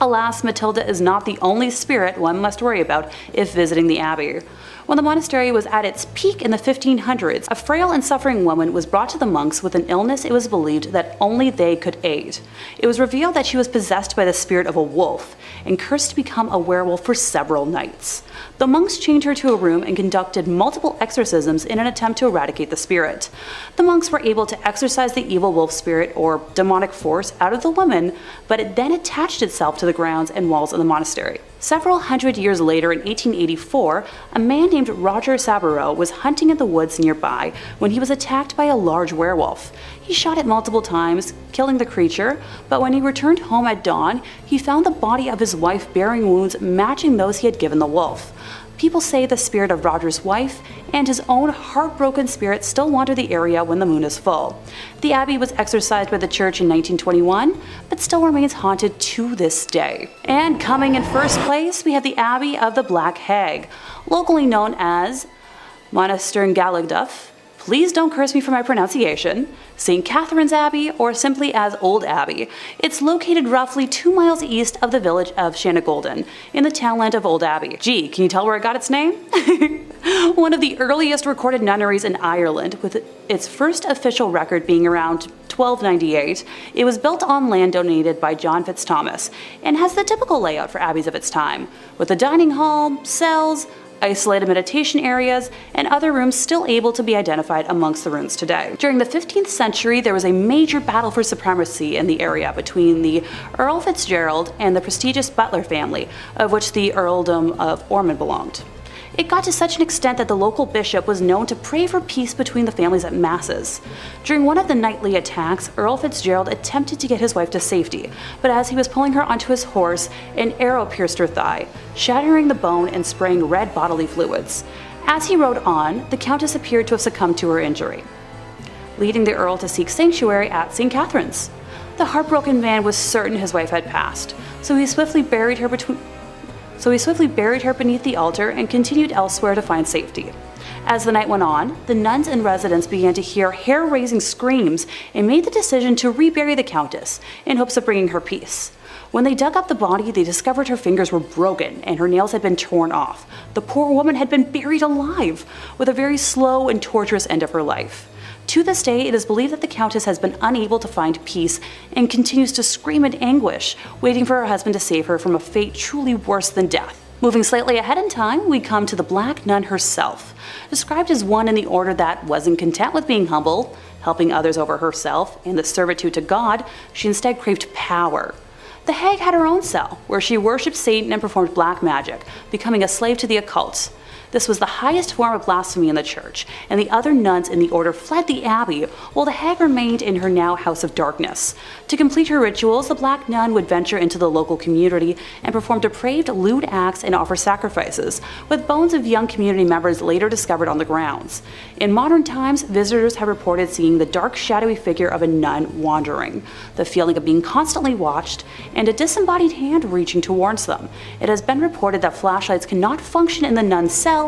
Alas, Matilda is not the only spirit one must worry about if visiting the abbey. When the monastery was at its peak in the 1500s, a frail and suffering woman was brought to the monks with an illness it was believed that only they could aid. It was revealed that she was possessed by the spirit of a wolf and cursed to become a werewolf for several nights. The monks chained her to a room and conducted multiple exorcisms in an attempt to eradicate the spirit. The monks were able to exorcise the evil wolf spirit or demonic force out of the woman, but it then attached itself to the grounds and walls of the monastery. Several hundred years later, in 1884, a man named Roger Saboureau was hunting in the woods nearby when he was attacked by a large werewolf. He shot it multiple times, killing the creature, but when he returned home at dawn, he found the body of his wife bearing wounds matching those he had given the wolf. People say the spirit of Roger's wife and his own heartbroken spirit still wander the area when the moon is full. The abbey was exorcised by the church in 1921, but still remains haunted to this day. And coming in first place, we have the Abbey of the Black Hag, locally known as Monasterngallagduff. Please don't curse me for my pronunciation. St. Catherine's Abbey, or simply as Old Abbey. It's located roughly 2 miles east of the village of Shanagolden, in the townland of Old Abbey. Gee, can you tell where it got its name? One of the earliest recorded nunneries in Ireland, with its first official record being around 1298, it was built on land donated by John Fitzthomas, and has the typical layout for abbeys of its time, with a dining hall, cells, isolated meditation areas, and other rooms still able to be identified amongst the ruins today. During the 15th century, there was a major battle for supremacy in the area between the Earl Fitzgerald and the prestigious Butler family, of which the Earldom of Ormond belonged. It got to such an extent that the local bishop was known to pray for peace between the families at masses. During one of the nightly attacks, Earl Fitzgerald attempted to get his wife to safety, but as he was pulling her onto his horse, an arrow pierced her thigh, shattering the bone and spraying red bodily fluids. As he rode on, the Countess appeared to have succumbed to her injury, leading the Earl to seek sanctuary at St. Catherine's. The heartbroken man was certain his wife had passed, so he swiftly buried her beneath the altar and continued elsewhere to find safety. As the night went on, the nuns and residents began to hear hair-raising screams and made the decision to rebury the Countess in hopes of bringing her peace. When they dug up the body, they discovered her fingers were broken and her nails had been torn off. The poor woman had been buried alive, with a very slow and torturous end of her life. To this day, it is believed that the Countess has been unable to find peace and continues to scream in anguish, waiting for her husband to save her from a fate truly worse than death. Moving slightly ahead in time, we come to the Black Nun herself. Described as one in the order that wasn't content with being humble, helping others over herself, and the servitude to God, she instead craved power. The hag had her own cell, where she worshipped Satan and performed black magic, becoming a slave to the occult. This was the highest form of blasphemy in the church, and the other nuns in the order fled the abbey, while the hag remained in her now house of darkness. To complete her rituals, the Black Nun would venture into the local community and perform depraved, lewd acts and offer sacrifices, with bones of young community members later discovered on the grounds. In modern times, visitors have reported seeing the dark, shadowy figure of a nun wandering, the feeling of being constantly watched, and a disembodied hand reaching towards them. It has been reported that flashlights cannot function in the nun's cell,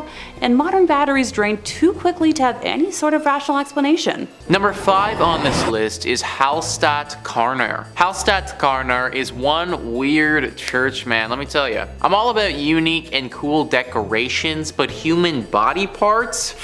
and modern batteries drain too quickly to have any sort of rational explanation. Number 5 on this list is Hallstatt Karner. Hallstatt Karner is one weird church, man, let me tell you. I'm all about unique and cool decorations, but human body parts?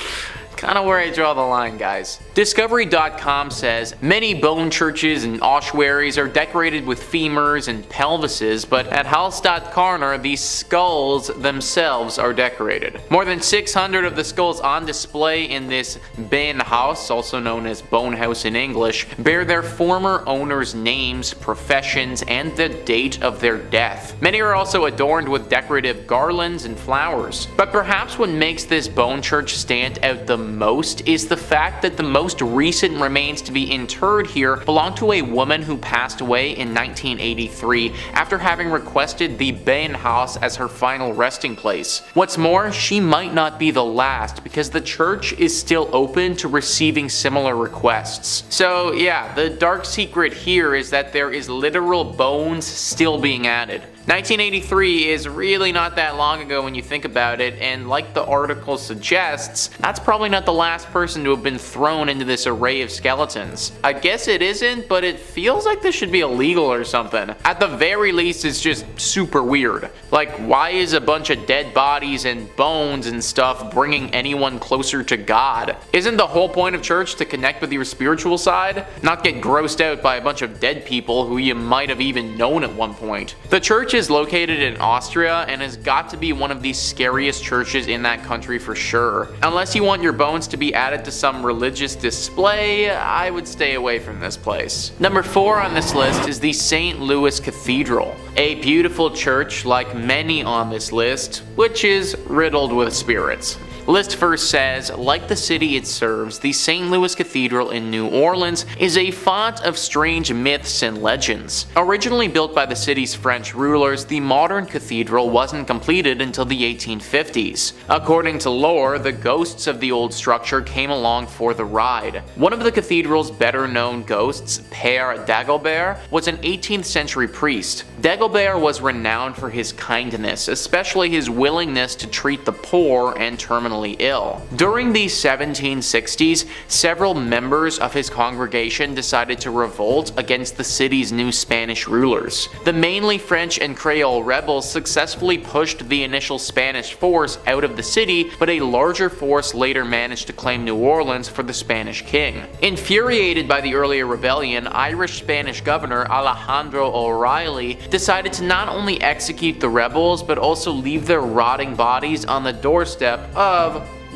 Kind of where I draw the line, guys. Discovery.com says many bone churches and ossuaries are decorated with femurs and pelvises, but at Hallstatt Karner, the skulls themselves are decorated. More than 600 of the skulls on display in this Benhaus, also known as Bone House in English, bear their former owners' names, professions, and the date of their death. Many are also adorned with decorative garlands and flowers. But perhaps what makes this bone church stand out the most is the fact that the most recent remains to be interred here belong to a woman who passed away in 1983 after having requested the Benhaus as her final resting place. What's more, she might not be the last because the church is still open to receiving similar requests. So yeah, the dark secret here is that there is literal bones still being added. 1983 is really not that long ago when you think about it, and like the article suggests, that's probably not the last person to have been thrown into this array of skeletons. I guess it isn't, but it feels like this should be illegal or something. At the very least, it's just super weird. Like, why is a bunch of dead bodies and bones and stuff bringing anyone closer to God? Isn't the whole point of church to connect with your spiritual side? Not get grossed out by a bunch of dead people who you might have even known at one point. The church is located in Austria and has got to be one of the scariest churches in that country for sure. Unless you want your bones to be added to some religious display, I would stay away from this place. Number 4 on this list is the St. Louis Cathedral, a beautiful church like many on this list, which is riddled with spirits. List first says, like the city it serves, the St. Louis Cathedral in New Orleans is a font of strange myths and legends. Originally built by the city's French rulers, the modern cathedral wasn't completed until the 1850s. According to lore, the ghosts of the old structure came along for the ride. One of the cathedral's better known ghosts, Père Dagobert, was an 18th century priest. Dagobert was renowned for his kindness, especially his willingness to treat the poor and terminally ill. During the 1760s, several members of his congregation decided to revolt against the city's new Spanish rulers. The mainly French and Creole rebels successfully pushed the initial Spanish force out of the city, but a larger force later managed to claim New Orleans for the Spanish king. Infuriated by the earlier rebellion, Irish-Spanish governor Alejandro O'Reilly decided to not only execute the rebels, but also leave their rotting bodies on the doorstep of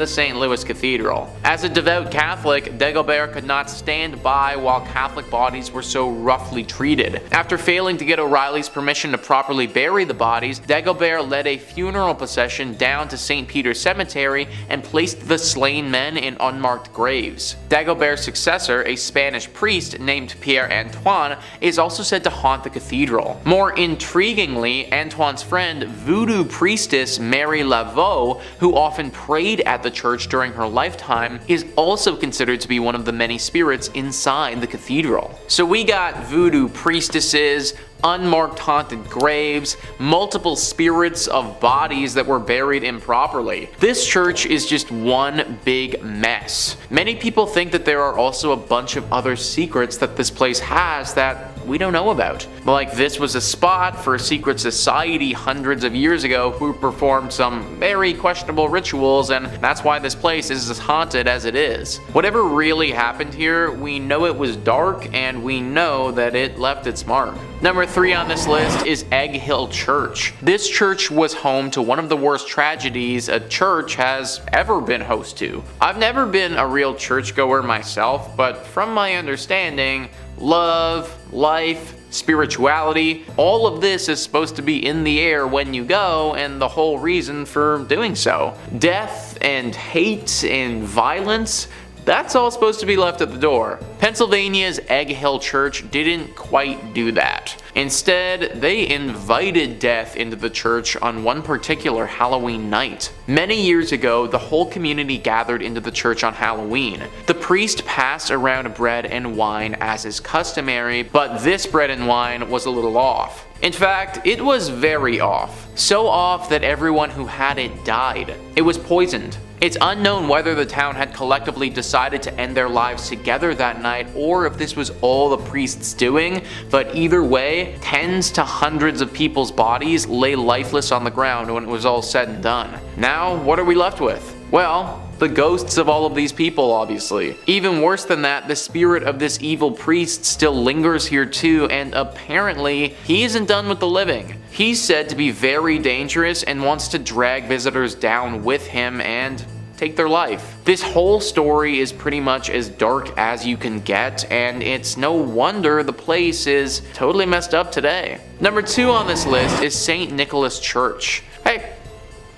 the St. Louis Cathedral. As a devout Catholic, Dagobert could not stand by while Catholic bodies were so roughly treated. After failing to get O'Reilly's permission to properly bury the bodies, Dagobert led a funeral procession down to St. Peter's Cemetery and placed the slain men in unmarked graves. Dagobert's successor, a Spanish priest named Pierre Antoine, is also said to haunt the cathedral. More intriguingly, Antoine's friend, voodoo priestess Mary Laveau, who often prayed at the church during her lifetime, is also considered to be one of the many spirits inside the cathedral. So we got voodoo priestesses, unmarked haunted graves, multiple spirits of bodies that were buried improperly. This church is just one big mess. Many people think that there are also a bunch of other secrets that this place has that we don't know about. Like this was a spot for a secret society hundreds of years ago who performed some very questionable rituals, and that's why this place is as haunted as it is. Whatever really happened here, we know it was dark and we know that it left its mark. Number 3 on this list is Egg Hill Church. This church was home to one of the worst tragedies a church has ever been host to. I've never been a real churchgoer myself, but from my understanding, love, life, spirituality, all of this is supposed to be in the air when you go, and the whole reason for doing so. Death and hate and violence, that's all supposed to be left at the door. Pennsylvania's Egg Hill Church didn't quite do that. Instead, they invited death into the church on one particular Halloween night. Many years ago, the whole community gathered into the church on Halloween. The priest passed around bread and wine as is customary, but this bread and wine was a little off. In fact, it was very off. So off that everyone who had it died. It was poisoned. It's unknown whether the town had collectively decided to end their lives together that night or if this was all the priest's doing, but either way, tens to hundreds of people's bodies lay lifeless on the ground when it was all said and done. Now, what are we left with? Well, the ghosts of all of these people, obviously. Even worse than that, the spirit of this evil priest still lingers here too, and apparently, he isn't done with the living. He's said to be very dangerous and wants to drag visitors down with him and take their life. This whole story is pretty much as dark as you can get, and it's no wonder the place is totally messed up today. Number 2 on this list is St. Nicholas Church. Hey,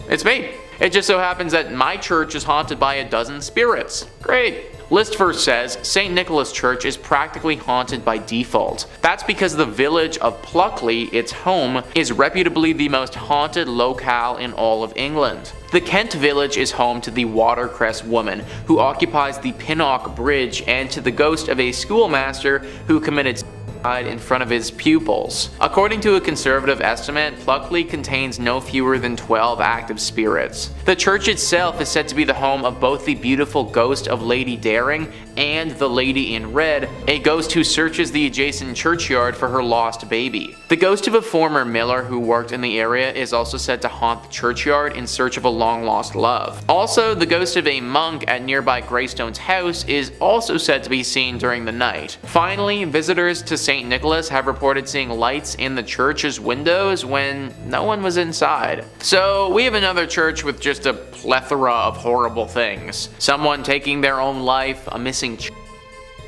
it's me. It just so happens that my church is haunted by a dozen spirits. Great. List first says St. Nicholas Church is practically haunted by default. That's because the village of Pluckley, its home, is reputably the most haunted locale in all of England. The Kent village is home to the Watercress woman, who occupies the Pinnock Bridge, and to the ghost of a schoolmaster who committed suicide in front of his pupils. According to a conservative estimate, Pluckley contains no fewer than 12 active spirits. The church itself is said to be the home of both the beautiful ghost of Lady Daring and the Lady in Red, a ghost who searches the adjacent churchyard for her lost baby. The ghost of a former miller who worked in the area is also said to haunt the churchyard in search of a long-lost love. Also, the ghost of a monk at nearby Greystone's house is also said to be seen during the night. Finally, visitors to St. Nicholas have reported seeing lights in the church's windows when no one was inside. So we have another church with just a plethora of horrible things. Someone taking their own life, a missing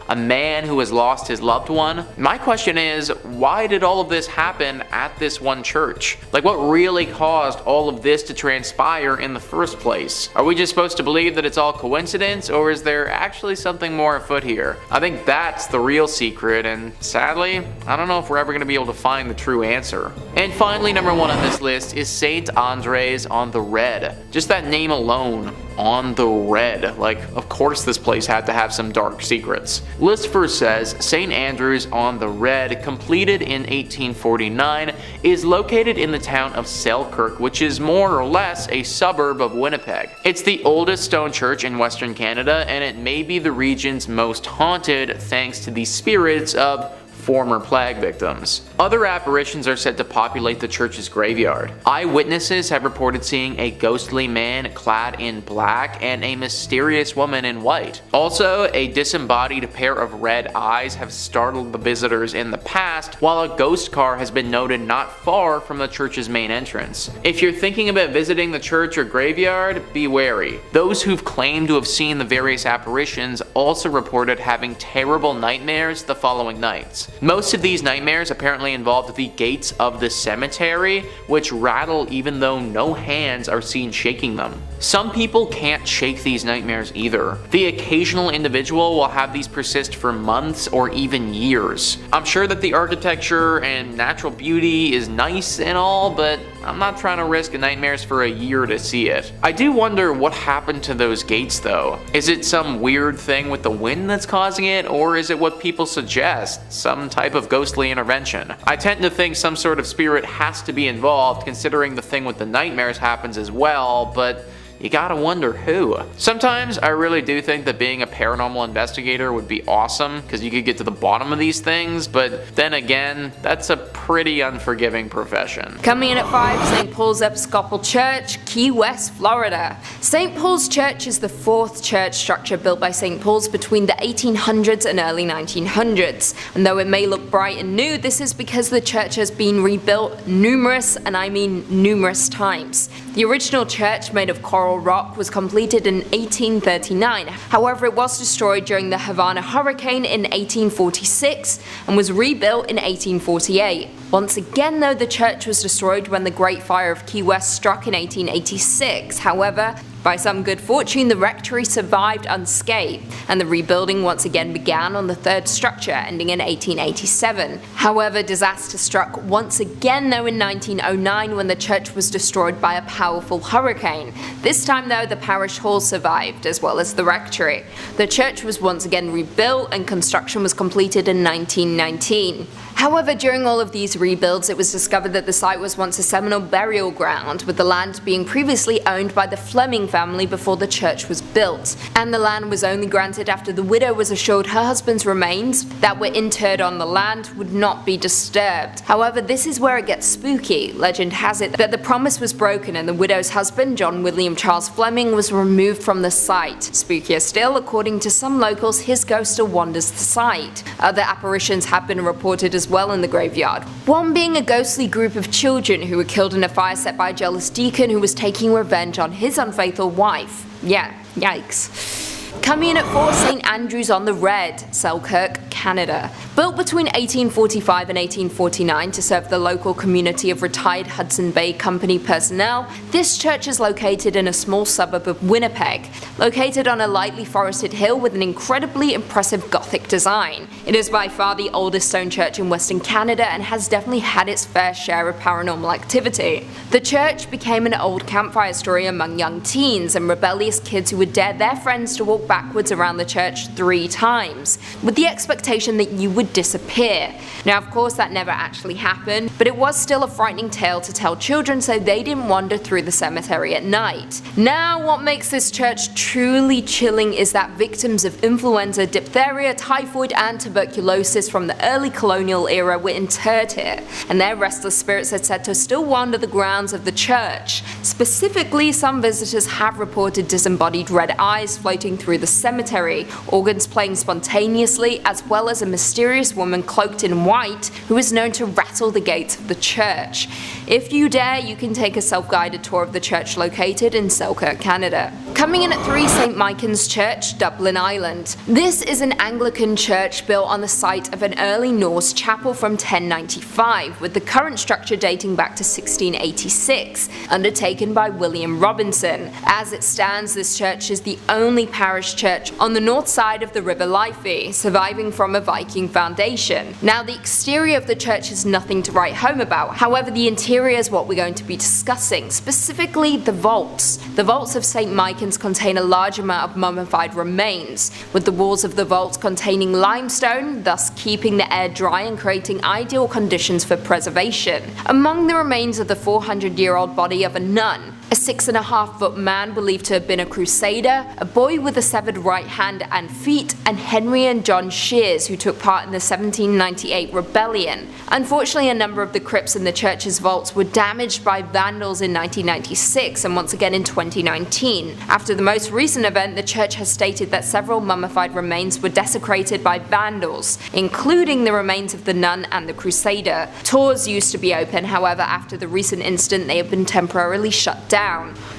a man who has lost his loved one. My question is, why did all of this happen at this one church? Like, what really caused all of this to transpire in the first place? Are we just supposed to believe that it's all coincidence, or is there actually something more afoot here? I think that's the real secret, and sadly, I don't know if we're ever going to be able to find the true answer. And finally, number 1 on this list is St. Andres on the Red. Just that name alone, on the Red. Like, of course this place had to have some dark secrets. List first says St. Andrews on the Red, completed in 1849, is located in the town of Selkirk, which is more or less a suburb of Winnipeg. It's the oldest stone church in Western Canada, and it may be the region's most haunted thanks to the spirits of former plague victims. Other apparitions are said to populate the church's graveyard. Eyewitnesses have reported seeing a ghostly man clad in black and a mysterious woman in white. Also, a disembodied pair of red eyes have startled the visitors in the past, while a ghost car has been noted not far from the church's main entrance. If you're thinking about visiting the church or graveyard, be wary. Those who've claimed to have seen the various apparitions also reported having terrible nightmares the following nights. Most of these nightmares apparently involved the gates of the cemetery, which rattle even though no hands are seen shaking them. Some people can't shake these nightmares either. The occasional individual will have these persist for months or even years. I'm sure that the architecture and natural beauty is nice and all, but I'm not trying to risk nightmares for a year to see it. I do wonder what happened to those gates though. Is it some weird thing with the wind that's causing it, or is it what people suggest, some type of ghostly intervention? I tend to think some sort of spirit has to be involved, considering the thing with the nightmares happens as well, but you gotta wonder who. Sometimes I really do think that being a paranormal investigator would be awesome, because you could get to the bottom of these things, but then again, that's a pretty unforgiving profession. Coming in at 5, St. Paul's Episcopal Church, Key West, Florida. St. Paul's Church is the 4th church structure built by St. Paul's between the 1800s and early 1900s. And though it may look bright and new, this is because the church has been rebuilt numerous, and I mean numerous times. The original church, made of coral rock, was completed in 1839. However, it was destroyed during the Havana hurricane in 1846 and was rebuilt in 1848. Once again though, the church was destroyed when the Great Fire of Key West struck in 1886. However, by some good fortune, the rectory survived unscathed, and the rebuilding once again began on the 3rd structure, ending in 1887. However, disaster struck once again though in 1909 when the church was destroyed by a powerful hurricane. This time though, the parish hall survived, as well as the rectory. The church was once again rebuilt, and construction was completed in 1919. However, during all of these rebuilds, it was discovered that the site was once a Seminole burial ground, with the land being previously owned by the Fleming family before the church was built, and the land was only granted after the widow was assured her husband's remains that were interred on the land would not be disturbed. However, this is where it gets spooky. Legend has it that the promise was broken, and the widow's husband, John William Charles Fleming, was removed from the site. Spookier still, according to some locals, his ghost still wanders the site. Other apparitions have been reported as well in the graveyard, one being a ghostly group of children who were killed in a fire set by a jealous deacon who was taking revenge on his unfaithful wife. Yeah, yikes. Coming in at 4, St. Andrew's on the Red, Selkirk, Canada. Built between 1845 and 1849 to serve the local community of retired Hudson Bay Company personnel, this church is located in a small suburb of Winnipeg, located on a lightly forested hill with an incredibly impressive Gothic design. It is by far the oldest stone church in Western Canada and has definitely had its fair share of paranormal activity. The church became an old campfire story among young teens and rebellious kids who would dare their friends to walk backwards around the church 3 times, with the expectation that you would disappear. Now, of course, that never actually happened, but it was still a frightening tale to tell children so they didn't wander through the cemetery at night. Now, what makes this church truly chilling is that victims of influenza, diphtheria, typhoid, and tuberculosis from the early colonial era were interred here, and their restless spirits are said to still wander the grounds of the church. Specifically, some visitors have reported disembodied red eyes floating through the cemetery, organs playing spontaneously, as well as a mysterious woman cloaked in white who is known to rattle the gates of the church. If you dare, you can take a self-guided tour of the church located in Selkirk, Canada. Coming in at 3, St. Michan's Church, Dublin, Ireland. This is an Anglican church built on the site of an early Norse chapel from 1095, with the current structure dating back to 1686, undertaken by William Robinson. As it stands, this church is the only parish church on the north side of the River Liffey, surviving from a Viking foundation. Now, the exterior of the church is nothing to write home about, however the interior is what we're going to be discussing, specifically the vaults. The vaults of St. Michan's contain a large amount of mummified remains, with the walls of the vaults containing limestone, thus keeping the air dry and creating ideal conditions for preservation. Among the remains of the 400-year-old body of a nun, a 6.5-foot man believed to have been a crusader, a boy with a severed right hand and feet, and Henry and John Shears, who took part in the 1798 rebellion. Unfortunately, a number of the crypts in the church's vaults were damaged by vandals in 1996 and once again in 2019. After the most recent event, the church has stated that several mummified remains were desecrated by vandals, including the remains of the nun and the crusader. Tours used to be open, however, after the recent incident they have been temporarily shut down.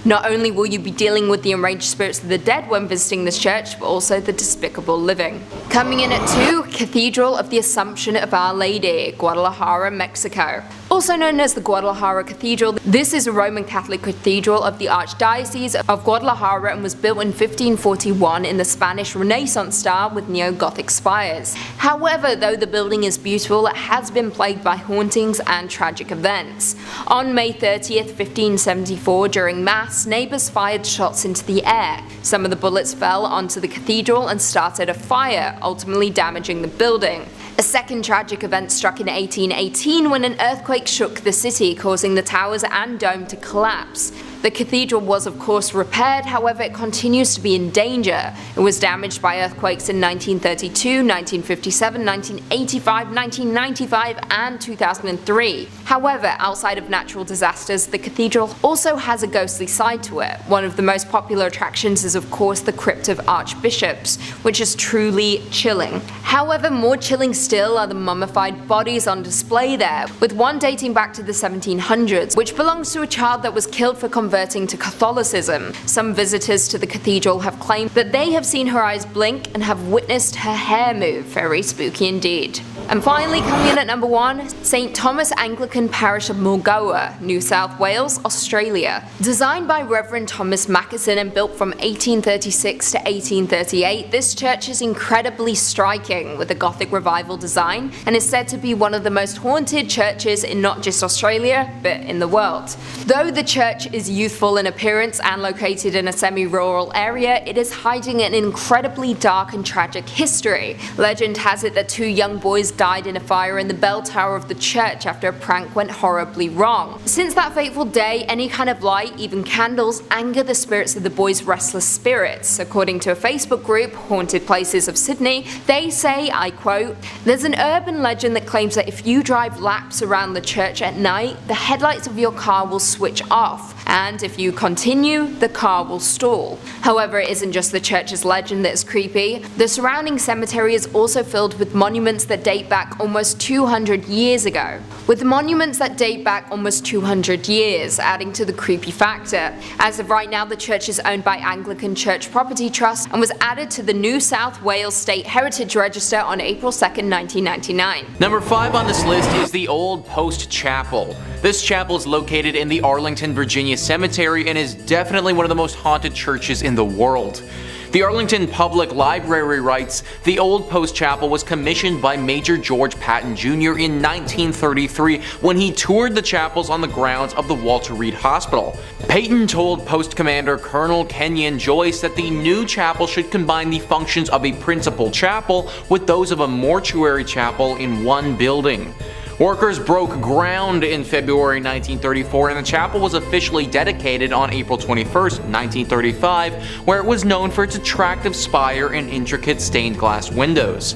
Not only will you be dealing with the enraged spirits of the dead when visiting this church, but also the despicable living. Coming in at 2, Cathedral of the Assumption of Our Lady, Guadalajara, Mexico. Also known as the Guadalajara Cathedral, this is a Roman Catholic cathedral of the Archdiocese of Guadalajara and was built in 1541 in the Spanish Renaissance style with neo-Gothic spires. However, though the building is beautiful, it has been plagued by hauntings and tragic events. On May 30th, 1574, during Mass, neighbours fired shots into the air. Some of the bullets fell onto the cathedral and started a fire, ultimately damaging the building. A second tragic event struck in 1818 when an earthquake shook the city, causing the towers and dome to collapse. The cathedral was of course repaired, however it continues to be in danger. It was damaged by earthquakes in 1932, 1957, 1985, 1995 and 2003. However, outside of natural disasters, the cathedral also has a ghostly side to it. One of the most popular attractions is of course the Crypt of Archbishops, which is truly chilling. However, more chilling still are the mummified bodies on display there, with one dating back to the 1700s, which belongs to a child that was killed for converting to Catholicism. Some visitors to the cathedral have claimed that they have seen her eyes blink and have witnessed her hair move. Very spooky indeed. And finally, coming in at number 1, St. Thomas Anglican Parish of Mulgoa, New South Wales, Australia. Designed by Reverend Thomas Michan and built from 1836 to 1838, this church is incredibly striking with a Gothic revival design and is said to be one of the most haunted churches in not just Australia, but in the world. Though the church is youthful in appearance and located in a semi-rural area, it is hiding an incredibly dark and tragic history. Legend has it that 2 young boys died in a fire in the bell tower of the church after a prank went horribly wrong. Since that fateful day, any kind of light, even candles, anger the spirits of the boys' restless spirits. According to a Facebook group, Haunted Places of Sydney, they say, I quote, "There's an urban legend that claims that if you drive laps around the church at night, the headlights of your car will switch off, and if you continue, the car will stall." However, it isn't just the church's legend that is creepy. The surrounding cemetery is also filled with monuments that date back almost 200 years ago. With monuments that date back almost 200 years, adding to the creepy factor. As of right now, the church is owned by Anglican Church Property Trust and was added to the New South Wales State Heritage Register on April 2nd, 1999. Number 5 on this list is the Old Post Chapel. This chapel is located in the Arlington, Virginia Cemetery and is definitely one of the most haunted churches in the world. The Arlington Public Library writes, "The Old Post Chapel was commissioned by Major George Patton Jr. in 1933 when he toured the chapels on the grounds of the Walter Reed Hospital. Patton told Post Commander Colonel Kenyon Joyce that the new chapel should combine the functions of a principal chapel with those of a mortuary chapel in one building. Workers broke ground in February 1934 and the chapel was officially dedicated on April 21st, 1935, where it was known for its attractive spire and intricate stained glass windows.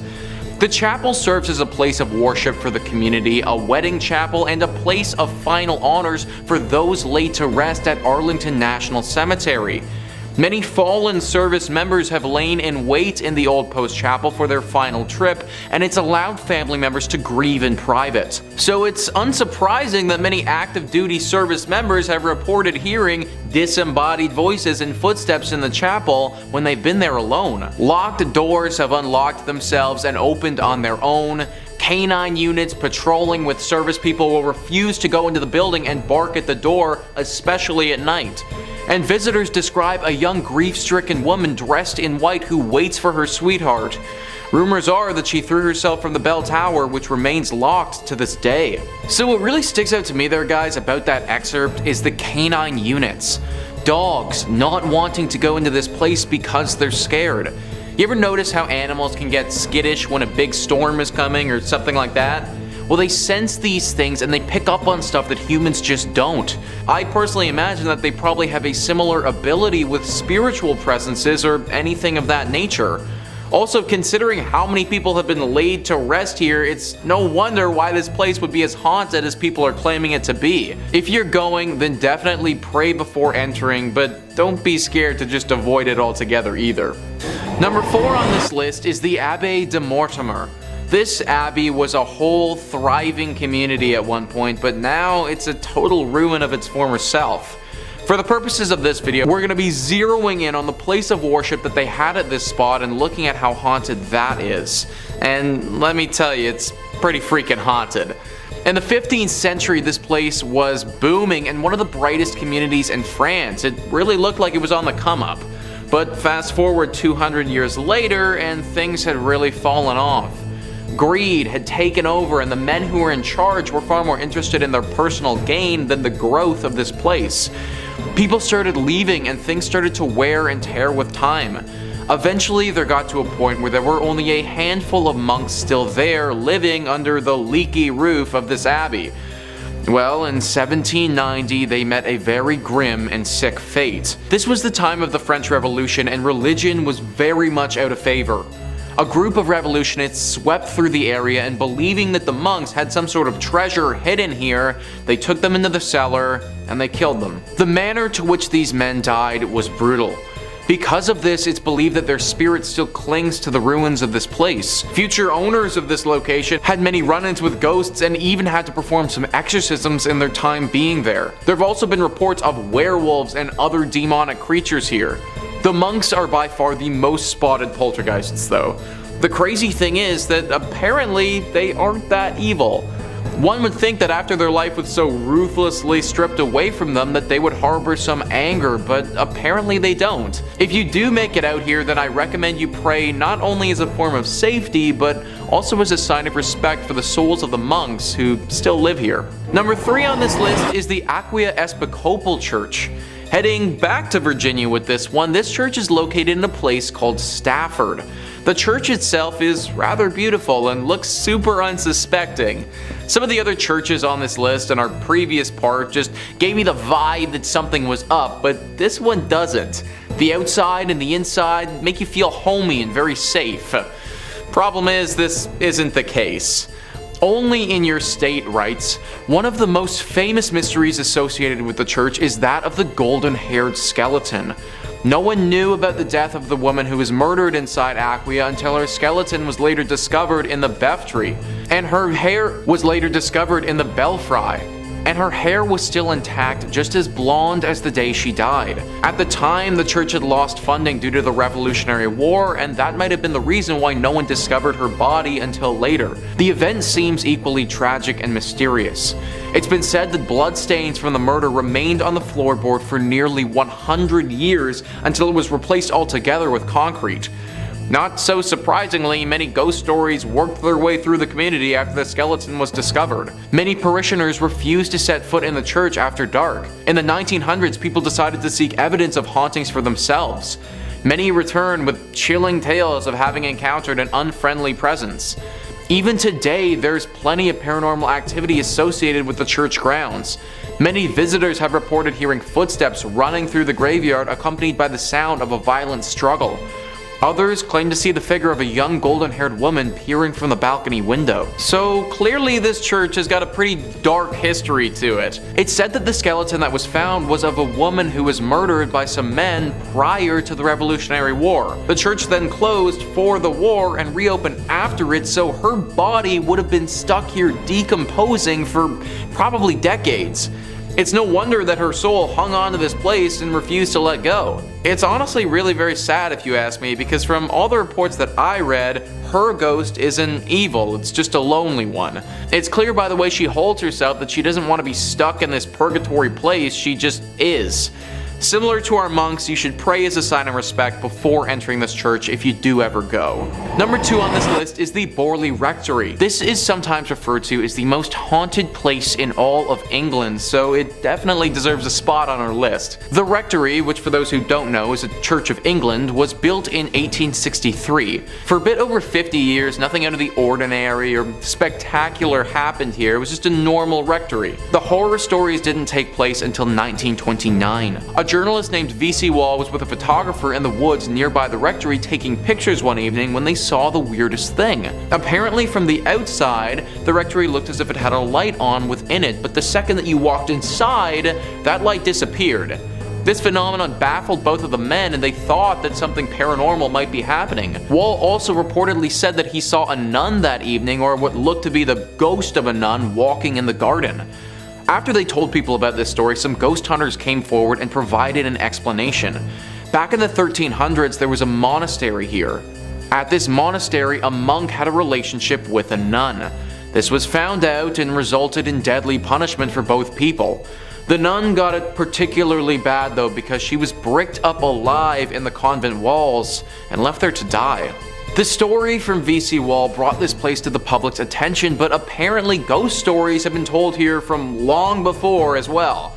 The chapel serves as a place of worship for the community, a wedding chapel, and a place of final honors for those laid to rest at Arlington National Cemetery. Many fallen service members have lain in wait in the Old Post Chapel for their final trip, and it's allowed family members to grieve in private. So it's unsurprising that many active duty service members have reported hearing disembodied voices and footsteps in the chapel when they've been there alone. Locked doors have unlocked themselves and opened on their own. Canine units patrolling with service people will refuse to go into the building and bark at the door, especially at night. And visitors describe a young grief-stricken woman dressed in white who waits for her sweetheart. Rumors are that she threw herself from the bell tower, which remains locked to this day. So what really sticks out to me there, guys, about that excerpt is the canine units. Dogs not wanting to go into this place because they're scared. You ever notice how animals can get skittish when a big storm is coming or something like that? well, they sense these things and they pick up on stuff that humans just don't. I personally imagine that they probably have a similar ability with spiritual presences or anything of that nature. Also, considering how many people have been laid to rest here, it's no wonder why this place would be as haunted as people are claiming it to be. If you're going, then definitely pray before entering, but don't be scared to just avoid it altogether either. Number 4 on this list is the Abbaye de Mortemer. This abbey was a whole thriving community at one point, but now it's a total ruin of its former self. For the purposes of this video, we're going to be zeroing in on the place of worship that they had at this spot and looking at how haunted that is. And let me tell you, it's pretty freaking haunted. In the 15th century, this place was booming and one of the brightest communities in France. It really looked like it was on the come up. But fast forward 200 years later and things had really fallen off. Greed had taken over and the men who were in charge were far more interested in their personal gain than the growth of this place. People started leaving and things started to wear and tear with time. Eventually there got to a point where there were only a handful of monks still there living under the leaky roof of this abbey. Well, in 1790 they met a very grim and sick fate. This was the time of the French Revolution and religion was very much out of favor. A group of revolutionists swept through the area and believing that the monks had some sort of treasure hidden here, they took them into the cellar and they killed them. The manner to which these men died was brutal. Because of this, it's believed that their spirit still clings to the ruins of this place. Future owners of this location had many run-ins with ghosts and even had to perform some exorcisms in their time being there. There have also been reports of werewolves and other demonic creatures here. The monks are by far the most spotted poltergeists though. The crazy thing is that apparently they aren't that evil. One would think that after their life was so ruthlessly stripped away from them that they would harbor some anger, but apparently they don't. If you do make it out here, then I recommend you pray not only as a form of safety, but also as a sign of respect for the souls of the monks who still live here. Number 3 on this list is the Aquia Episcopal Church. Heading back to Virginia with this one, this church is located in a place called Stafford. The church itself is rather beautiful and looks super unsuspecting. Some of the other churches on this list and our previous part just gave me the vibe that something was up, but this one doesn't. The outside and the inside make you feel homey and very safe. Problem is, this isn't the case. Only in your state writes, one of the most famous mysteries associated with the church is that of the golden-haired skeleton. No one knew about the death of the woman who was murdered inside Aquia until her skeleton was later discovered in the Beftrey, and her hair was later discovered in the Belfry. And her hair was still intact, just as blonde as the day she died. At the time, the church had lost funding due to the Revolutionary War, and that might have been the reason why no one discovered her body until later. The event seems equally tragic and mysterious. It's been said that bloodstains from the murder remained on the floorboard for nearly 100 years until it was replaced altogether with concrete. Not so surprisingly, many ghost stories worked their way through the community after the skeleton was discovered. Many parishioners refused to set foot in the church after dark. In the 1900s, people decided to seek evidence of hauntings for themselves. Many returned with chilling tales of having encountered an unfriendly presence. Even today, there's plenty of paranormal activity associated with the church grounds. Many visitors have reported hearing footsteps running through the graveyard accompanied by the sound of a violent struggle. Others claim to see the figure of a young golden-haired woman peering from the balcony window. So clearly this church has got a pretty dark history to it. It's said that the skeleton that was found was of a woman who was murdered by some men prior to the Revolutionary War. The church then closed for the war and reopened after it, so her body would have been stuck here decomposing for probably decades. It's no wonder that her soul hung on to this place and refused to let go. It's honestly really very sad if you ask me, because from all the reports that I read, her ghost isn't evil, it's just a lonely one. It's clear by the way she holds herself that she doesn't want to be stuck in this purgatory place, she just is. Similar to our monks, you should pray as a sign of respect before entering this church if you do ever go. Number 2 on this list is the Borley Rectory. This is sometimes referred to as the most haunted place in all of England, so it definitely deserves a spot on our list. The rectory, which for those who don't know is a Church of England, was built in 1863. For a bit over 50 years, nothing out of the ordinary or spectacular happened here. It was just a normal rectory. The horror stories didn't take place until 1929. A journalist named V.C. Wall was with a photographer in the woods nearby the rectory taking pictures one evening when they saw the weirdest thing. Apparently from the outside, the rectory looked as if it had a light on within it, but the second that you walked inside, that light disappeared. This phenomenon baffled both of the men, and they thought that something paranormal might be happening. Wall also reportedly said that he saw a nun that evening, or what looked to be the ghost of a nun, walking in the garden. After they told people about this story, some ghost hunters came forward and provided an explanation. Back in the 1300s, there was a monastery here. At this monastery, a monk had a relationship with a nun. This was found out and resulted in deadly punishment for both people. The nun got it particularly bad though, because she was bricked up alive in the convent walls and left there to die. The story from V.C. Wall brought this place to the public's attention, but apparently ghost stories have been told here from long before as well.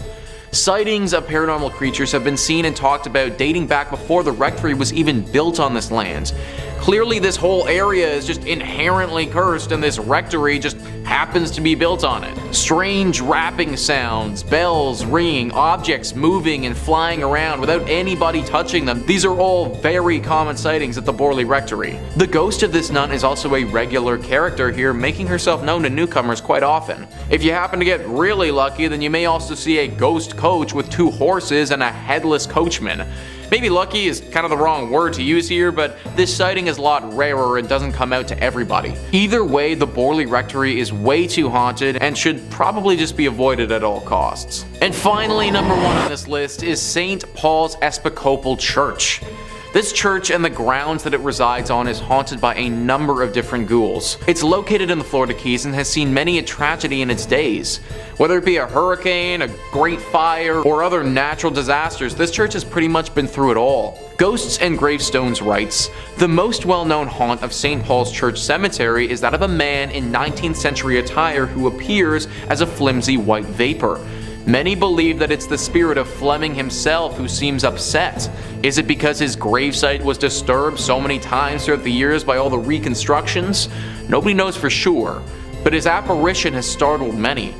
Sightings of paranormal creatures have been seen and talked about dating back before the rectory was even built on this land. Clearly this whole area is just inherently cursed, and this rectory just happens to be built on it. Strange rapping sounds, bells ringing, objects moving and flying around without anybody touching them. These are all very common sightings at the Borley Rectory. The ghost of this nun is also a regular character here, making herself known to newcomers quite often. If you happen to get really lucky, then you may also see a ghost coach with 2 horses and a headless coachman. Maybe lucky is kind of the wrong word to use here, but this sighting is a lot rarer and doesn't come out to everybody. Either way, the Borley Rectory is way too haunted and should probably just be avoided at all costs. And finally, number 1 on this list is St. Paul's Episcopal Church. This church and the grounds that it resides on is haunted by a number of different ghouls. It's located in the Florida Keys and has seen many a tragedy in its days. Whether it be a hurricane, a great fire, or other natural disasters, this church has pretty much been through it all. Ghosts and Gravestones writes, "The most well-known haunt of St. Paul's Church Cemetery is that of a man in 19th century attire who appears as a flimsy white vapor. Many believe that it's the spirit of Fleming himself who seems upset. Is it because his gravesite was disturbed so many times throughout the years by all the reconstructions? Nobody knows for sure, but his apparition has startled many.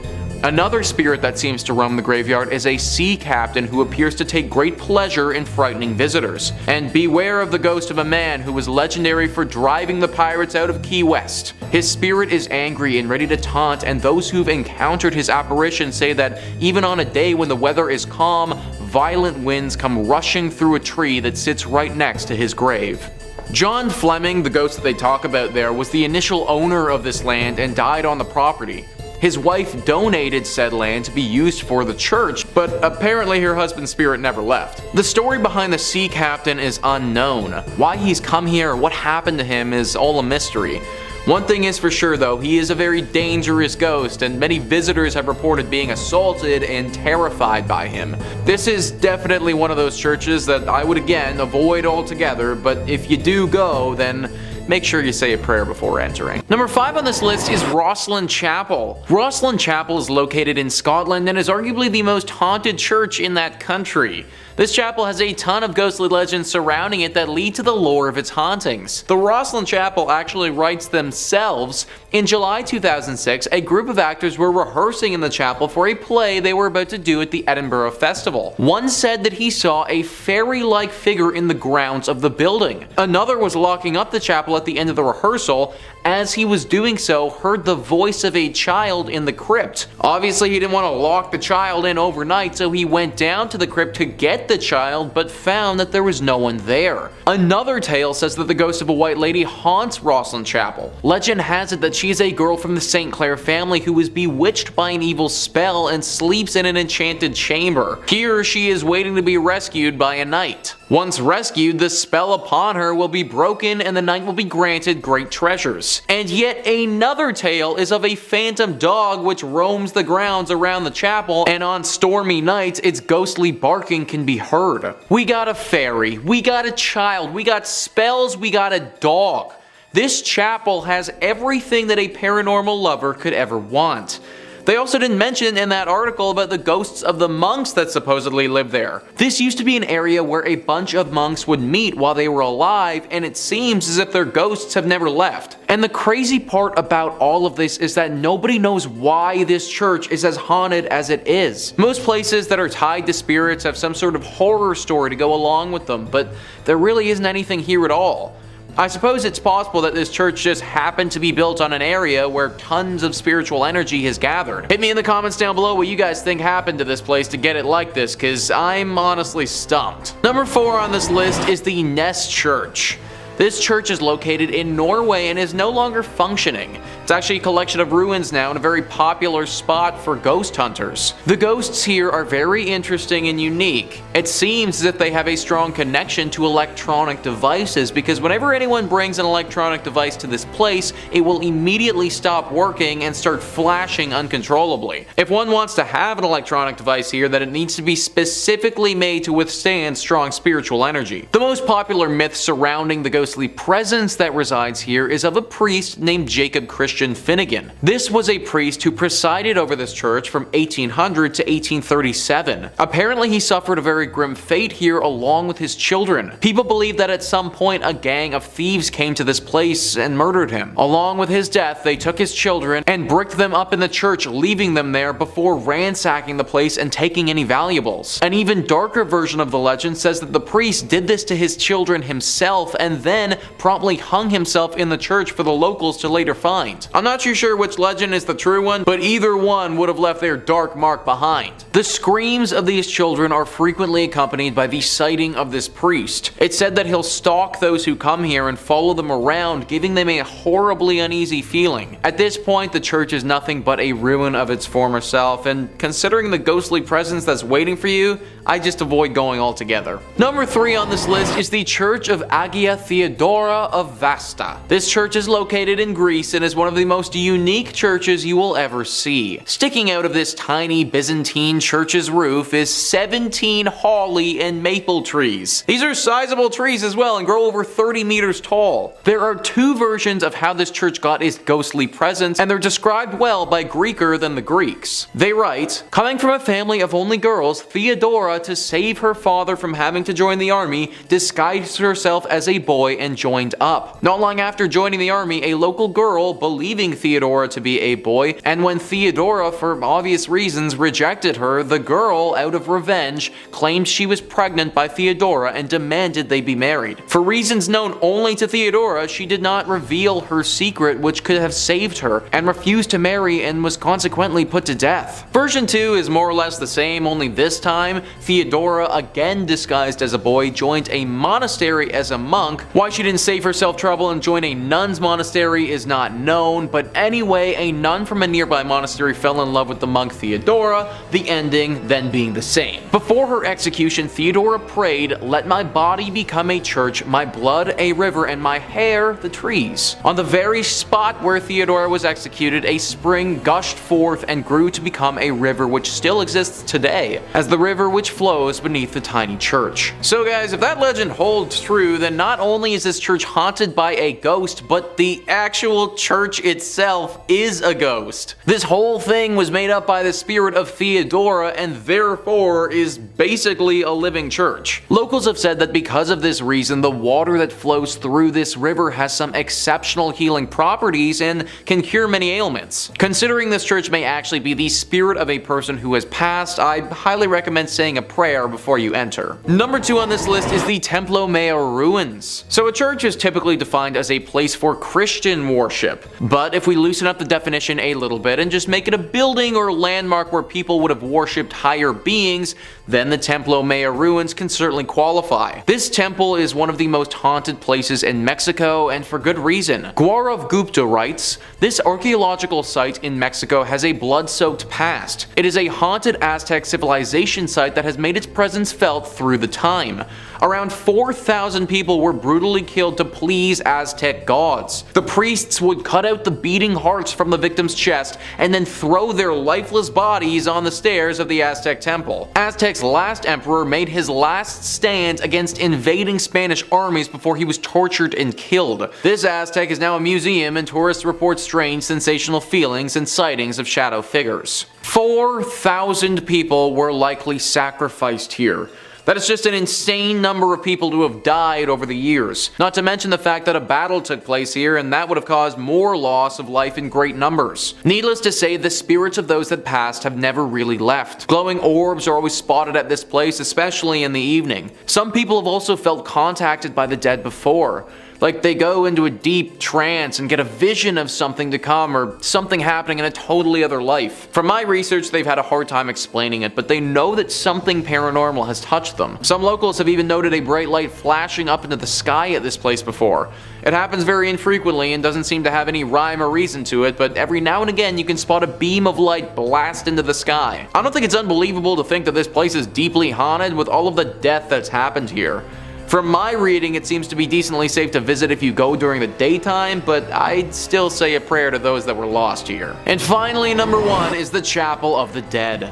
Another spirit that seems to roam the graveyard is a sea captain who appears to take great pleasure in frightening visitors. And beware of the ghost of a man who was legendary for driving the pirates out of Key West. His spirit is angry and ready to taunt, and those who've encountered his apparition say that even on a day when the weather is calm, violent winds come rushing through a tree that sits right next to his grave." John Fleming, the ghost that they talk about there, was the initial owner of this land and died on the property. His wife donated said land to be used for the church, but apparently her husband's spirit never left. The story behind the sea captain is unknown. Why he's come here or what happened to him is all a mystery. One thing is for sure though, he is a very dangerous ghost, and many visitors have reported being assaulted and terrified by him. This is definitely one of those churches that I would again avoid altogether, but if you do go, then make sure you say a prayer before entering. Number 5 on this list is Rosslyn Chapel. Rosslyn Chapel is located in Scotland and is arguably the most haunted church in that country. This chapel has a ton of ghostly legends surrounding it that lead to the lore of its hauntings. The Rosslyn Chapel actually writes themselves. In July 2006, a group of actors were rehearsing in the chapel for a play they were about to do at the Edinburgh Festival. One said that he saw a fairy-like figure in the grounds of the building. Another was locking up the chapel at the end of the rehearsal. As he was doing so, heard the voice of a child in the crypt. Obviously he didn't want to lock the child in overnight, so he went down to the crypt to get the child, but found that there was no one there. Another tale says that the ghost of a white lady haunts Rosslyn Chapel. Legend has it that she is a girl from the St. Clair family who was bewitched by an evil spell and sleeps in an enchanted chamber. Here she is waiting to be rescued by a knight. Once rescued, the spell upon her will be broken and the knight will be granted great treasures. And yet another tale is of a phantom dog which roams the grounds around the chapel, and on stormy nights its ghostly barking can be heard. We got a fairy, we got a child, we got spells, we got a dog. This chapel has everything that a paranormal lover could ever want. They also didn't mention in that article about the ghosts of the monks that supposedly lived there. This used to be an area where a bunch of monks would meet while they were alive, and it seems as if their ghosts have never left. And the crazy part about all of this is that nobody knows why this church is as haunted as it is. Most places that are tied to spirits have some sort of horror story to go along with them, but there really isn't anything here at all. I suppose it's possible that this church just happened to be built on an area where tons of spiritual energy has gathered. Hit me in the comments down below what you guys think happened to this place to get it like this, cause I'm honestly stumped. Number 4 on this list is the Ness Church. This church is located in Norway and is no longer functioning. It's actually a collection of ruins now and a very popular spot for ghost hunters. The ghosts here are very interesting and unique. It seems as if they have a strong connection to electronic devices, because whenever anyone brings an electronic device to this place, it will immediately stop working and start flashing uncontrollably. If one wants to have an electronic device here, then it needs to be specifically made to withstand strong spiritual energy. The most popular myth surrounding the ghostly presence that resides here is of a priest named Jacob Christian Finnegan. This was a priest who presided over this church from 1800 to 1837. Apparently he suffered a very grim fate here along with his children. People believe that at some point a gang of thieves came to this place and murdered him. Along with his death, they took his children and bricked them up in the church, leaving them there before ransacking the place and taking any valuables. An even darker version of the legend says that the priest did this to his children himself and then promptly hung himself in the church for the locals to later find. I'm not too sure which legend is the true one, but either one would have left their dark mark behind. The screams of these children are frequently accompanied by the sighting of this priest. It's said that he'll stalk those who come here and follow them around, giving them a horribly uneasy feeling. At this point, the church is nothing but a ruin of its former self, and considering the ghostly presence that's waiting for you, I just avoid going altogether. Number 3 on this list is the Church of Agia Theodora of Vasta. This church is located in Greece and is one of the most unique churches you will ever see. Sticking out of this tiny Byzantine church's roof is 17 holly and maple trees. These are sizable trees as well and grow over 30 meters tall. There are 2 versions of how this church got its ghostly presence, and they're described well by Greeker than the Greeks. They write, coming from a family of only girls, Theodora, to save her father from having to join the army, disguised herself as a boy and joined up. Not long after joining the army, a local girl, believing Theodora to be a boy, and when Theodora, for obvious reasons, rejected her, the girl, out of revenge, claimed she was pregnant by Theodora and demanded they be married. For reasons known only to Theodora, she did not reveal her secret, which could have saved her, and refused to marry and was consequently put to death. Version 2 is more or less the same, only this time, Theodora, again disguised as a boy, joined a monastery as a monk. Why she didn't save herself trouble and join a nun's monastery is not known, but anyway, a nun from a nearby monastery fell in love with the monk Theodora, the ending then being the same. Before her execution, Theodora prayed, "Let my body become a church, my blood a river, and my hair the trees." On the very spot where Theodora was executed, a spring gushed forth and grew to become a river which still exists today, as the river which flows beneath the tiny church. So guys, if that legend holds true, then not only is this church haunted by a ghost, but the actual church itself is a ghost. This whole thing was made up by the spirit of Theodora and therefore is basically a living church. Locals have said that because of this reason, the water that flows through this river has some exceptional healing properties and can cure many ailments. Considering this church may actually be the spirit of a person who has passed, I highly recommend saying a prayer before you enter. Number 2 on this list is the Templo Mayor ruins. So a church is typically defined as a place for Christian worship, But if we loosen up the definition a little bit and just make it a building or landmark where people would have worshipped higher beings, then the Templo Mayor ruins can certainly qualify. This temple is one of the most haunted places in Mexico, and for good reason. Gaurav Gupta writes, "This archaeological site in Mexico has a blood-soaked past. It is a haunted Aztec civilization site that has made its presence felt through the time. Around 4,000 people were brutally killed to please Aztec gods. The priests would cut out the beating hearts from the victim's chest and then throw their lifeless bodies on the stairs of the Aztec temple. Aztec's last emperor made his last stand against invading Spanish armies before he was tortured and killed. This Aztec is now a museum, and tourists report strange, sensational feelings and sightings of shadow figures." 4,000 people were likely sacrificed here. That is just an insane number of people to have died over the years. Not to mention the fact that a battle took place here, and that would have caused more loss of life in great numbers. Needless to say, the spirits of those that passed have never really left. Glowing orbs are always spotted at this place, especially in the evening. Some people have also felt contacted by the dead before. Like they go into a deep trance and get a vision of something to come or something happening in a totally other life. From my research, they've had a hard time explaining it, but they know that something paranormal has touched them. Some locals have even noted a bright light flashing up into the sky at this place before. It happens very infrequently and doesn't seem to have any rhyme or reason to it, but every now and again you can spot a beam of light blast into the sky. I don't think it's unbelievable to think that this place is deeply haunted with all of the death that's happened here. From my reading, it seems to be decently safe to visit if you go during the daytime, but I'd still say a prayer to those that were lost here. And finally, number 1 is the Chapel of the Dead.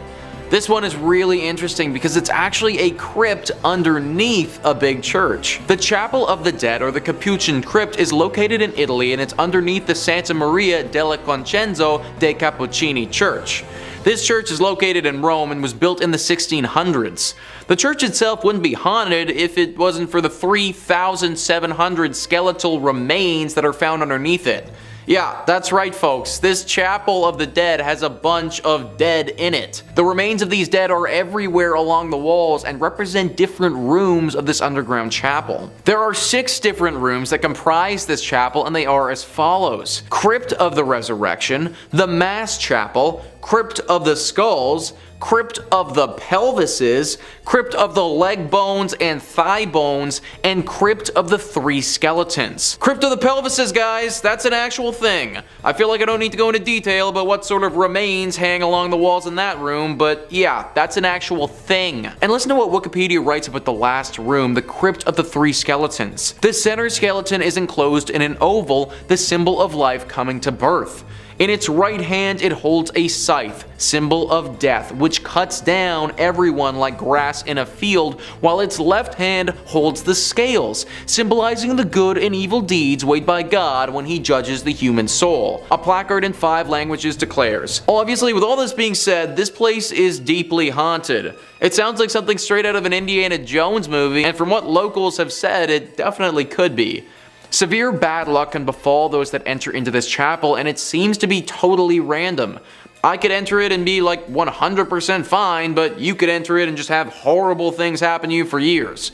This one is really interesting because it's actually a crypt underneath a big church. The Chapel of the Dead, or the Capuchin Crypt, is located in Italy, and it's underneath the Santa Maria della Concenzo dei Cappuccini Church. This church is located in Rome and was built in the 1600s. The church itself wouldn't be haunted if it wasn't for the 3,700 skeletal remains that are found underneath it. Yeah, that's right folks, this Chapel of the Dead has a bunch of dead in it. The remains of these dead are everywhere along the walls and represent different rooms of this underground chapel. There are 6 different rooms that comprise this chapel, and they are as follows: Crypt of the Resurrection, the Mass Chapel, Crypt of the Skulls, Crypt of the Pelvises, Crypt of the Leg Bones and Thigh Bones, and Crypt of the 3 Skeletons. Crypt of the Pelvises, guys, that's an actual thing. I feel like I don't need to go into detail about what sort of remains hang along the walls in that room, but yeah, that's an actual thing. And listen to what Wikipedia writes about the last room, the Crypt of the 3 Skeletons. The center skeleton is enclosed in an oval, the symbol of life coming to birth. In its right hand it holds a scythe, symbol of death, which cuts down everyone like grass in a field, while its left hand holds the scales, symbolizing the good and evil deeds weighed by God when he judges the human soul. A placard in 5 languages declares. Obviously, with all this being said, this place is deeply haunted. It sounds like something straight out of an Indiana Jones movie, and from what locals have said, it definitely could be. Severe bad luck can befall those that enter into this chapel, and it seems to be totally random. I could enter it and be like 100% fine, but you could enter it and just have horrible things happen to you for years.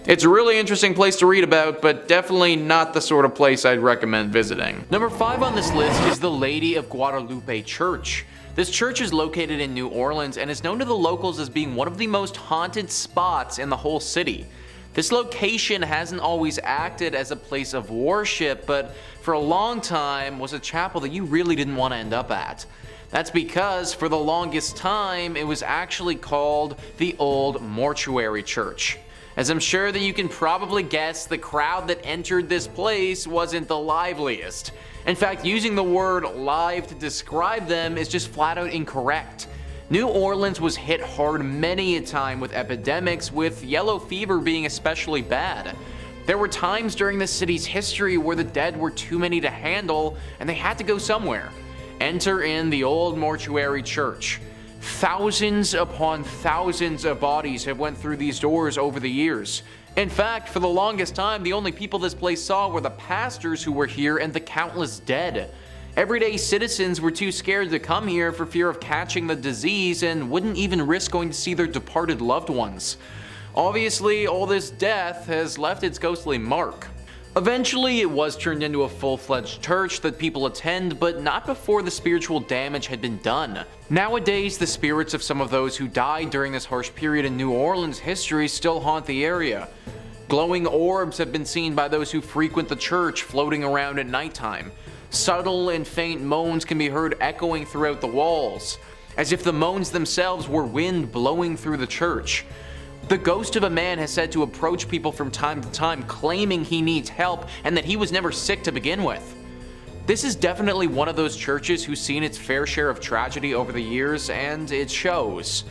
It's a really interesting place to read about, but definitely not the sort of place I'd recommend visiting. Number 5 on this list is the Lady of Guadalupe Church. This church is located in New Orleans and is known to the locals as being one of the most haunted spots in the whole city. This location hasn't always acted as a place of worship, but for a long time was a chapel that you really didn't want to end up at. That's because for the longest time it was actually called the Old Mortuary Church. As I'm sure that you can probably guess, the crowd that entered this place wasn't the liveliest. In fact, using the word live to describe them is just flat out incorrect. New Orleans was hit hard many a time with epidemics, with yellow fever being especially bad. There were times during the city's history where the dead were too many to handle and they had to go somewhere. Enter in the Old Mortuary Church. Thousands upon thousands of bodies have went through these doors over the years. In fact, for the longest time, the only people this place saw were the pastors who were here and the countless dead. Everyday citizens were too scared to come here for fear of catching the disease and wouldn't even risk going to see their departed loved ones. Obviously, all this death has left its ghostly mark. Eventually, it was turned into a full-fledged church that people attend, but not before the spiritual damage had been done. Nowadays, the spirits of some of those who died during this harsh period in New Orleans history still haunt the area. Glowing orbs have been seen by those who frequent the church floating around at nighttime. Subtle and faint moans can be heard echoing throughout the walls, as if the moans themselves were wind blowing through the church. The ghost of a man has said to approach people from time to time claiming he needs help and that he was never sick to begin with. This is definitely one of those churches who's seen its fair share of tragedy over the years, and it shows.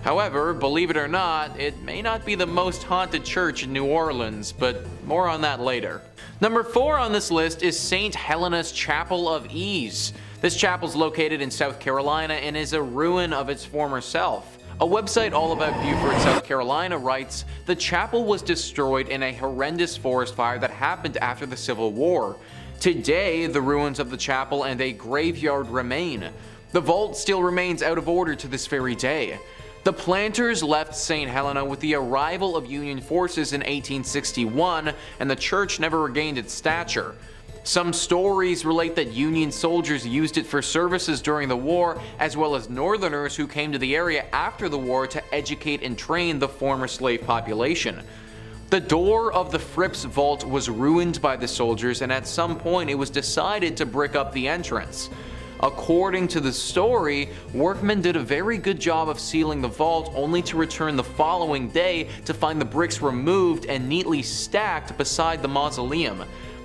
However, believe it or not, it may not be the most haunted church in New Orleans, but more on that later. Number 4 on this list is St. Helena's Chapel of Ease. This chapel is located in South Carolina and is a ruin of its former self. A website all about Beaufort, South Carolina writes, "The chapel was destroyed in a horrendous forest fire that happened after the Civil War. Today, the ruins of the chapel and a graveyard remain. The vault still remains out of order to this very day. The planters left St. Helena with the arrival of Union forces in 1861, and the church never regained its stature. Some stories relate that Union soldiers used it for services during the war, as well as Northerners who came to the area after the war to educate and train the former slave population. The door of the Fripp's vault was ruined by the soldiers, and at some point it was decided to brick up the entrance. According to the story, workmen did a very good job of sealing the vault, only to return the following day to find the bricks removed and neatly stacked beside the mausoleum.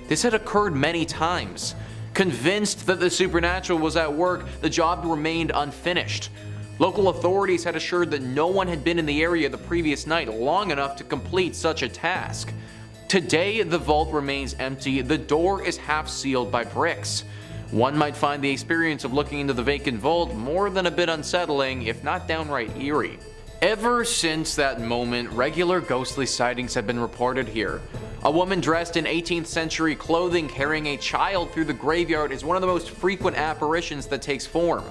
This had occurred many times. Convinced that the supernatural was at work, the job remained unfinished. Local authorities had assured that no one had been in the area the previous night long enough to complete such a task. Today, the vault remains empty. The door is half sealed by bricks. One might find the experience of looking into the vacant vault more than a bit unsettling, if not downright eerie. Ever since that moment, regular ghostly sightings have been reported here. A woman dressed in 18th century clothing carrying a child through the graveyard is one of the most frequent apparitions that takes form.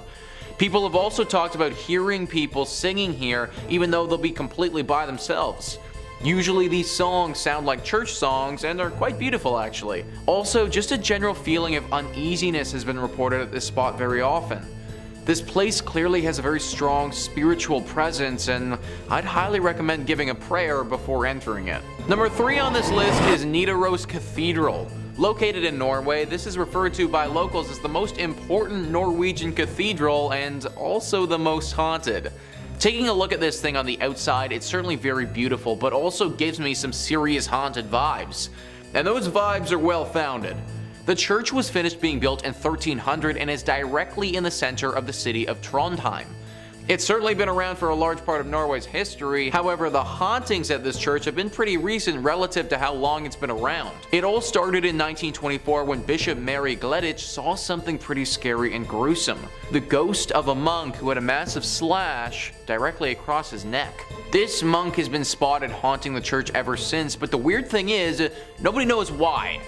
People have also talked about hearing people singing here even though they'll be completely by themselves. Usually these songs sound like church songs and are quite beautiful actually. Also, just a general feeling of uneasiness has been reported at this spot very often. This place clearly has a very strong spiritual presence, and I'd highly recommend giving a prayer before entering it. Number 3 on this list is Nidaros Cathedral. Located in Norway, this is referred to by locals as the most important Norwegian cathedral and also the most haunted. Taking a look at this thing on the outside, it's certainly very beautiful, but also gives me some serious haunted vibes. And those vibes are well founded. The church was finished being built in 1300 and is directly in the center of the city of Trondheim. It's certainly been around for a large part of Norway's history, however the hauntings at this church have been pretty recent relative to how long it's been around. It all started in 1924 when Bishop Mary Gleditsch saw something pretty scary and gruesome. The ghost of a monk who had a massive slash directly across his neck. This monk has been spotted haunting the church ever since, but the weird thing is, nobody knows why.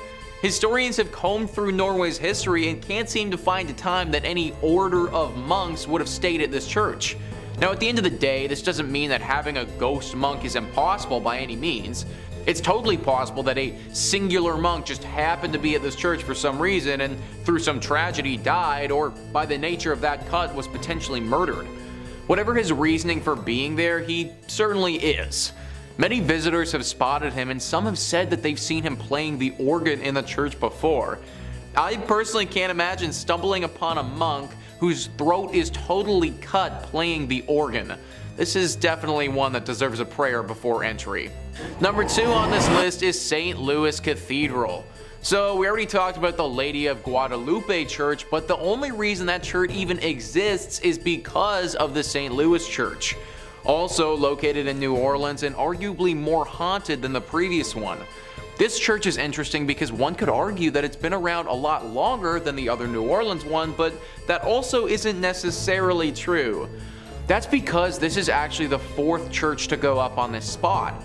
Historians have combed through Norway's history and can't seem to find a time that any order of monks would have stayed at this church. Now at the end of the day, this doesn't mean that having a ghost monk is impossible by any means. It's totally possible that a singular monk just happened to be at this church for some reason and through some tragedy died, or by the nature of that cut was potentially murdered. Whatever his reasoning for being there, he certainly is. Many visitors have spotted him, and some have said that they've seen him playing the organ in the church before. I personally can't imagine stumbling upon a monk whose throat is totally cut playing the organ. This is definitely one that deserves a prayer before entry. Number 2 on this list is St. Louis Cathedral. So we already talked about the Lady of Guadalupe Church, but the only reason that church even exists is because of the St. Louis Church. Also located in New Orleans and arguably more haunted than the previous one. This church is interesting because one could argue that it's been around a lot longer than the other New Orleans one, but that also isn't necessarily true. That's because this is actually the 4th church to go up on this spot.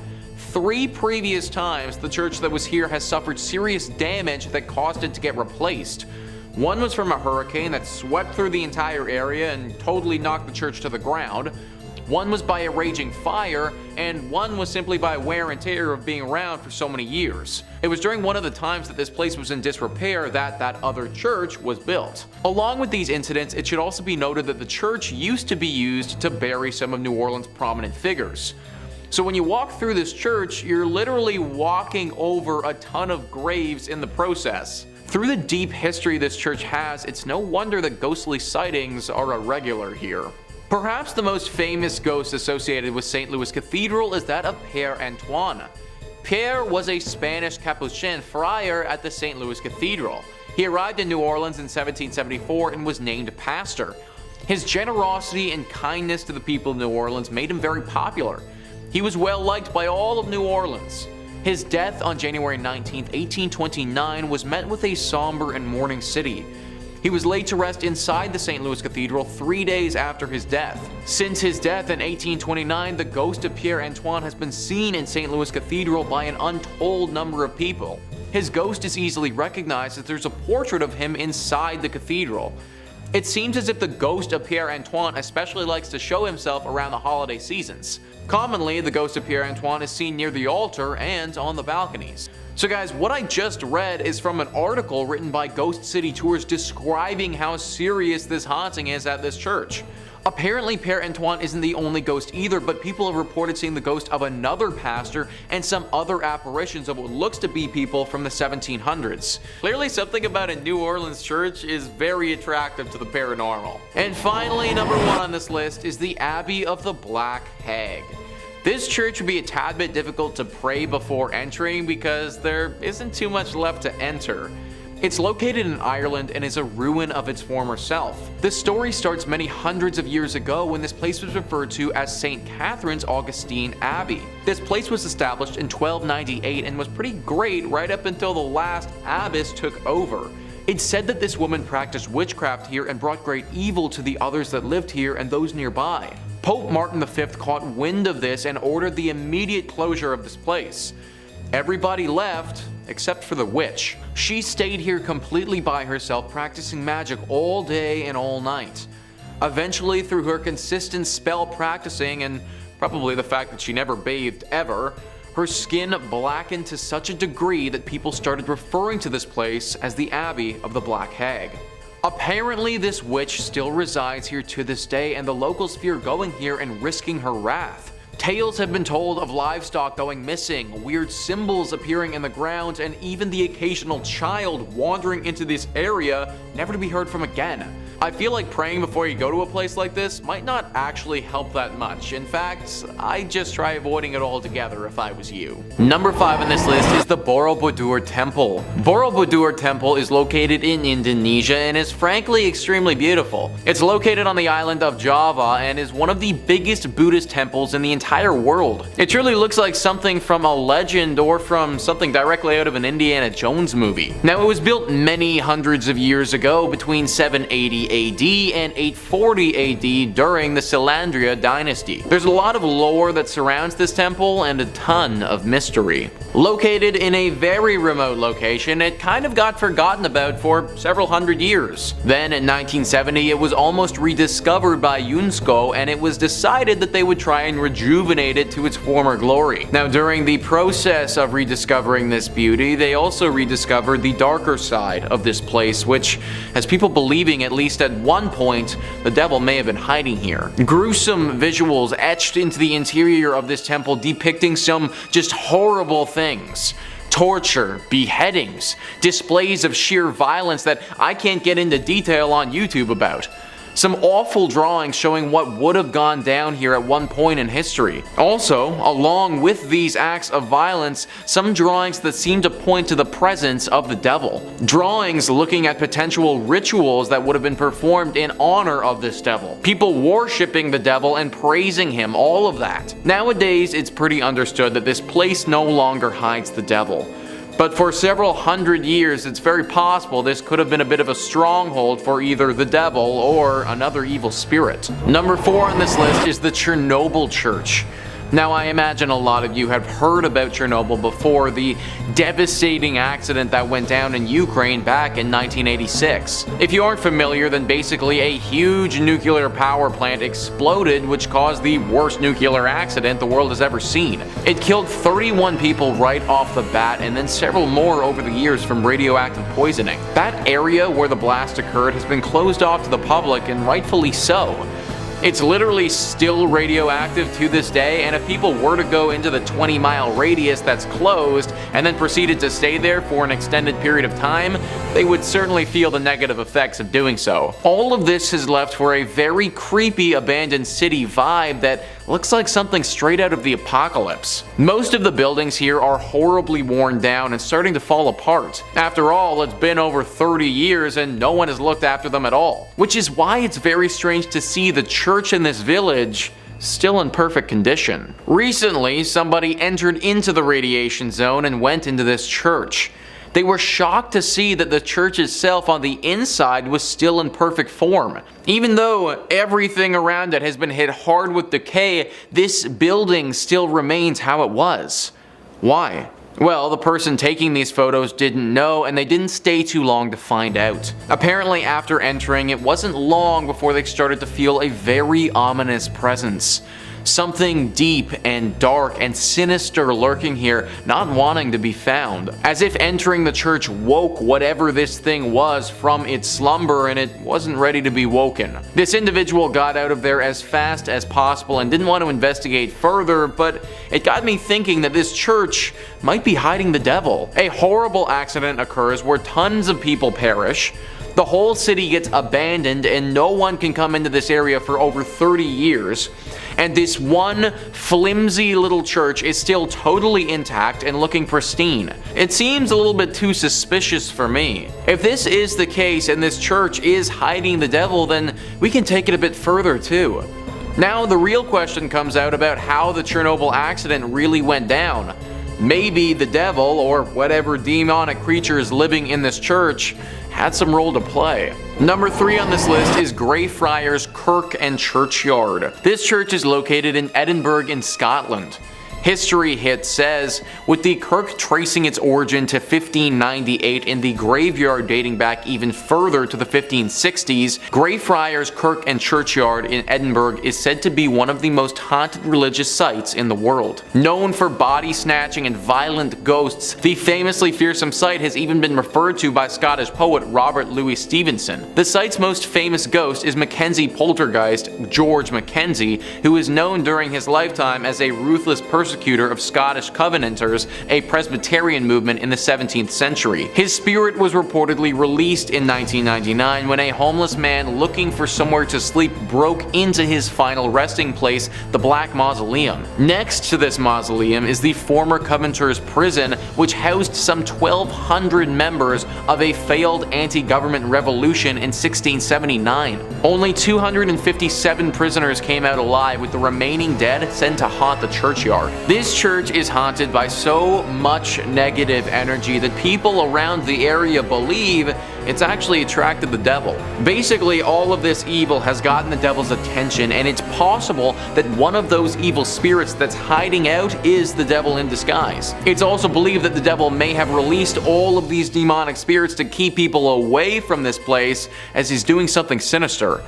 3 previous times the church that was here has suffered serious damage that caused it to get replaced. One was from a hurricane that swept through the entire area and totally knocked the church to the ground. One was by a raging fire, and one was simply by wear and tear of being around for so many years. It was during one of the times that this place was in disrepair that other church was built. Along with these incidents, it should also be noted that the church used to be used to bury some of New Orleans' prominent figures. So when you walk through this church, you're literally walking over a ton of graves in the process. Through the deep history this church has, it's no wonder that ghostly sightings are a regular here. Perhaps the most famous ghost associated with St. Louis Cathedral is that of Père Antoine. Père was a Spanish Capuchin friar at the St. Louis Cathedral. He arrived in New Orleans in 1774 and was named pastor. His generosity and kindness to the people of New Orleans made him very popular. He was well liked by all of New Orleans. His death on January 19, 1829 was met with a somber and mourning city. He was laid to rest inside the St. Louis Cathedral 3 days after his death. Since his death in 1829, the ghost of Père Antoine has been seen in St. Louis Cathedral by an untold number of people. His ghost is easily recognized as there's a portrait of him inside the cathedral. It seems as if the ghost of Père Antoine especially likes to show himself around the holiday seasons. Commonly, the ghost of Père Antoine is seen near the altar and on the balconies. So guys, what I just read is from an article written by Ghost City Tours describing how serious this haunting is at this church. Apparently Père Antoine isn't the only ghost either, but people have reported seeing the ghost of another pastor and some other apparitions of what looks to be people from the 1700s. Clearly something about a New Orleans church is very attractive to the paranormal. And finally, number 1 on this list is the Abbey of the Black Hag. This church would be a tad bit difficult to pray before entering because there isn't too much left to enter. It's located in Ireland and is a ruin of its former self. The story starts many hundreds of years ago when this place was referred to as St. Catherine's Augustine Abbey. This place was established in 1298 and was pretty great right up until the last abbess took over. It's said that this woman practiced witchcraft here and brought great evil to the others that lived here and those nearby. Pope Martin V caught wind of this and ordered the immediate closure of this place. Everybody left except for the witch. She stayed here completely by herself, practicing magic all day and all night. Eventually, through her consistent spell practicing and probably the fact that she never bathed ever, her skin blackened to such a degree that people started referring to this place as the Abbey of the Black Hag. Apparently this witch still resides here to this day, and the locals fear going here and risking her wrath. Tales have been told of livestock going missing, weird symbols appearing in the ground, and even the occasional child wandering into this area never to be heard from again. I feel like praying before you go to a place like this might not actually help that much. In fact, I'd just try avoiding it altogether if I was you. Number 5 on this list is the Borobudur Temple. Borobudur Temple is located in Indonesia and is frankly extremely beautiful. It's located on the island of Java and is one of the biggest Buddhist temples in the entire world. It truly looks like something from a legend or from something directly out of an Indiana Jones movie. Now, it was built many hundreds of years ago between 780 AD and 840 AD during the Selandria dynasty. There's a lot of lore that surrounds this temple and a ton of mystery. Located in a very remote location, it kind of got forgotten about for several hundred years. Then in 1970, it was almost rediscovered by UNESCO, and it was decided that they would try and rejuvenate it to its former glory. Now, during the process of rediscovering this beauty, they also rediscovered the darker side of this place, which has people believing at least at one point the devil may have been hiding here. Gruesome visuals etched into the interior of this temple depicting some just horrible things. Torture, beheadings, displays of sheer violence that I can't get into detail on YouTube about. Some awful drawings showing what would have gone down here at one point in history. Also, along with these acts of violence, some drawings that seem to point to the presence of the devil. Drawings looking at potential rituals that would have been performed in honor of this devil. People worshipping the devil and praising him, all of that. Nowadays, it's pretty understood that this place no longer hides the devil. But for several hundred years, it's very possible this could have been a bit of a stronghold for either the devil or another evil spirit. Number 4 on this list is the Chernobyl Church. Now, I imagine a lot of you have heard about Chernobyl before, the devastating accident that went down in Ukraine back in 1986. If you aren't familiar, then basically a huge nuclear power plant exploded, which caused the worst nuclear accident the world has ever seen. It killed 31 people right off the bat, and then several more over the years from radioactive poisoning. That area where the blast occurred has been closed off to the public, and rightfully so. It's literally still radioactive to this day, and if people were to go into the 20-mile radius that's closed and then proceeded to stay there for an extended period of time, they would certainly feel the negative effects of doing so. All of this has left for a very creepy abandoned city vibe that looks like something straight out of the apocalypse. Most of the buildings here are horribly worn down and starting to fall apart. After all, it's been over 30 years and no one has looked after them at all. Which is why it's very strange to see the church in this village still in perfect condition. Recently, somebody entered into the radiation zone and went into this church. They were shocked to see that the church itself on the inside was still in perfect form. Even though everything around it has been hit hard with decay, this building still remains how it was. Why? Well, the person taking these photos didn't know, and they didn't stay too long to find out. Apparently, after entering, it wasn't long before they started to feel a very ominous presence. Something deep and dark and sinister lurking here, not wanting to be found. As if entering the church woke whatever this thing was from its slumber, and it wasn't ready to be woken. This individual got out of there as fast as possible and didn't want to investigate further, but it got me thinking that this church might be hiding the devil. A horrible accident occurs where tons of people perish. The whole city gets abandoned and no one can come into this area for over 30 years. And this one flimsy little church is still totally intact and looking pristine. It seems a little bit too suspicious for me. If this is the case and this church is hiding the devil, then we can take it a bit further too. Now the real question comes out about how the Chernobyl accident really went down. Maybe the devil, or whatever demonic creatures living in this church, had some role to play. Number 3 on this list is Greyfriars Kirk and Churchyard. This church is located in Edinburgh in Scotland. History Hit says, with the Kirk tracing its origin to 1598 and the graveyard dating back even further to the 1560s, Greyfriars Kirk and Churchyard in Edinburgh is said to be one of the most haunted religious sites in the world. Known for body snatching and violent ghosts, the famously fearsome site has even been referred to by Scottish poet Robert Louis Stevenson. The site's most famous ghost is Mackenzie poltergeist George Mackenzie, who is known during his lifetime as a ruthless persecutor of Scottish Covenanters, a Presbyterian movement in the 17th century. His spirit was reportedly released in 1999 when a homeless man looking for somewhere to sleep broke into his final resting place, the Black Mausoleum. Next to this mausoleum is the former Covenanters prison, which housed some 1,200 members of a failed anti-government revolution in 1679. Only 257 prisoners came out alive, with the remaining dead sent to haunt the churchyard. This church is haunted by so much negative energy that people around the area believe it's actually attracted the devil. Basically, all of this evil has gotten the devil's attention, and it's possible that one of those evil spirits that's hiding out is the devil in disguise. It's also believed that the devil may have released all of these demonic spirits to keep people away from this place, as he's doing something sinister.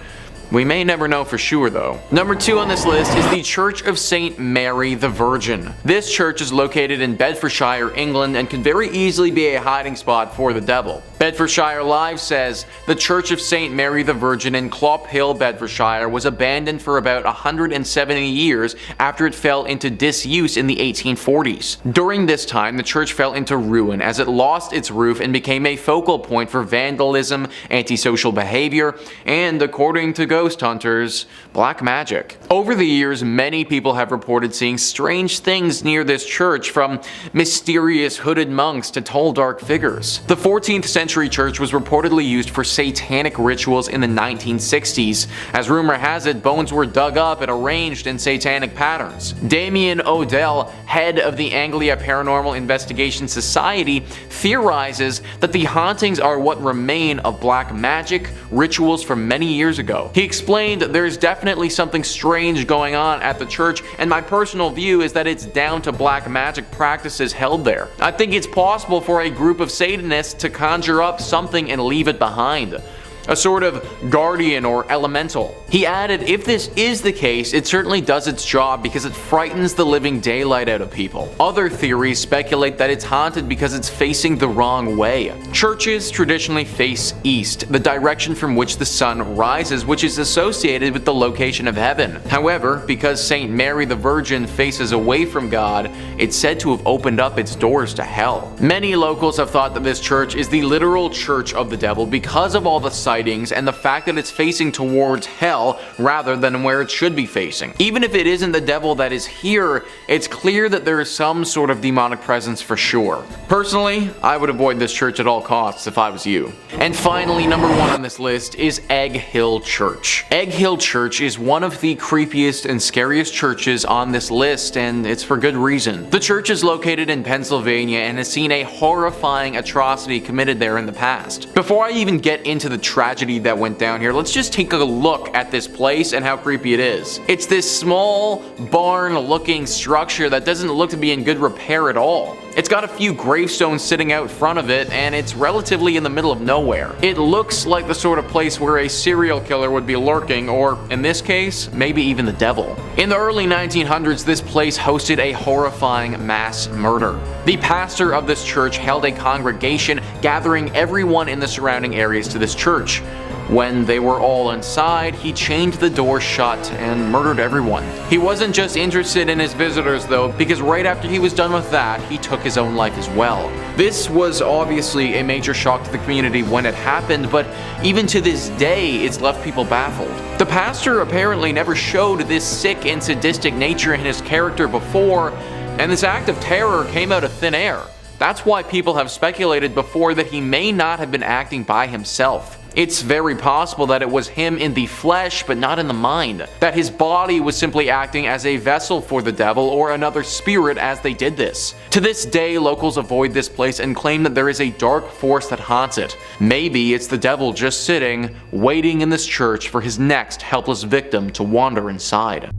We may never know for sure though. Number 2 on this list is the Church of St. Mary the Virgin. This church is located in Bedfordshire, England, and can very easily be a hiding spot for the devil. Bedfordshire Live says, the Church of St. Mary the Virgin in Columbkille, Bedfordshire was abandoned for about 170 years after it fell into disuse in the 1840s. During this time, the church fell into ruin as it lost its roof and became a focal point for vandalism, antisocial behavior, and, according to ghost hunters, black magic. Over the years, many people have reported seeing strange things near this church, from mysterious hooded monks to tall dark figures. The 14th century century church was reportedly used for satanic rituals in the 1960s. As rumor has it, bones were dug up and arranged in satanic patterns. Damien Odell, head of the Anglia Paranormal Investigation Society, theorizes that the hauntings are what remain of black magic rituals from many years ago. He explained there's definitely something strange going on at the church, and my personal view is that it's down to black magic practices held there. I think it's possible for a group of Satanists to conjure up something and leave it behind. A sort of guardian or elemental. He added, if this is the case, it certainly does its job because it frightens the living daylight out of people. Other theories speculate that it's haunted because it's facing the wrong way. Churches traditionally face east, the direction from which the sun rises, which is associated with the location of heaven. However, because St. Mary the Virgin faces away from God, it's said to have opened up its doors to hell. Many locals have thought that this church is the literal church of the devil because of all the sightings and the fact that it's facing towards hell rather than where it should be facing. Even if it isn't the devil that is here, it's clear that there is some sort of demonic presence for sure. Personally, I would avoid this church at all costs if I was you. And finally, number 1 on this list is Egg Hill Church. Egg Hill Church is one of the creepiest and scariest churches on this list, and it's for good reason. The church is located in Pennsylvania and has seen a horrifying atrocity committed there in the past. Before I even get into the tragedy that went down here, let's just take a look at this place and how creepy it is. It's this small barn looking structure that doesn't look to be in good repair at all. It's got a few gravestones sitting out front of it, and it's relatively in the middle of nowhere. It looks like the sort of place where a serial killer would be lurking, or in this case, maybe even the devil. In the early 1900s, this place hosted a horrifying mass murder. The pastor of this church held a congregation, gathering everyone in the surrounding areas to this church. When they were all inside, he chained the door shut and murdered everyone. He wasn't just interested in his visitors though, because right after he was done with that, he took his own life as well. This was obviously a major shock to the community when it happened, but even to this day, it's left people baffled. The pastor apparently never showed this sick and sadistic nature in his character before, and this act of terror came out of thin air. That's why people have speculated before that he may not have been acting by himself. It's very possible that it was him in the flesh but not in the mind, that his body was simply acting as a vessel for the devil or another spirit as they did this. To this day, locals avoid this place and claim that there is a dark force that haunts it. Maybe it's the devil just sitting, waiting in this church for his next helpless victim to wander inside.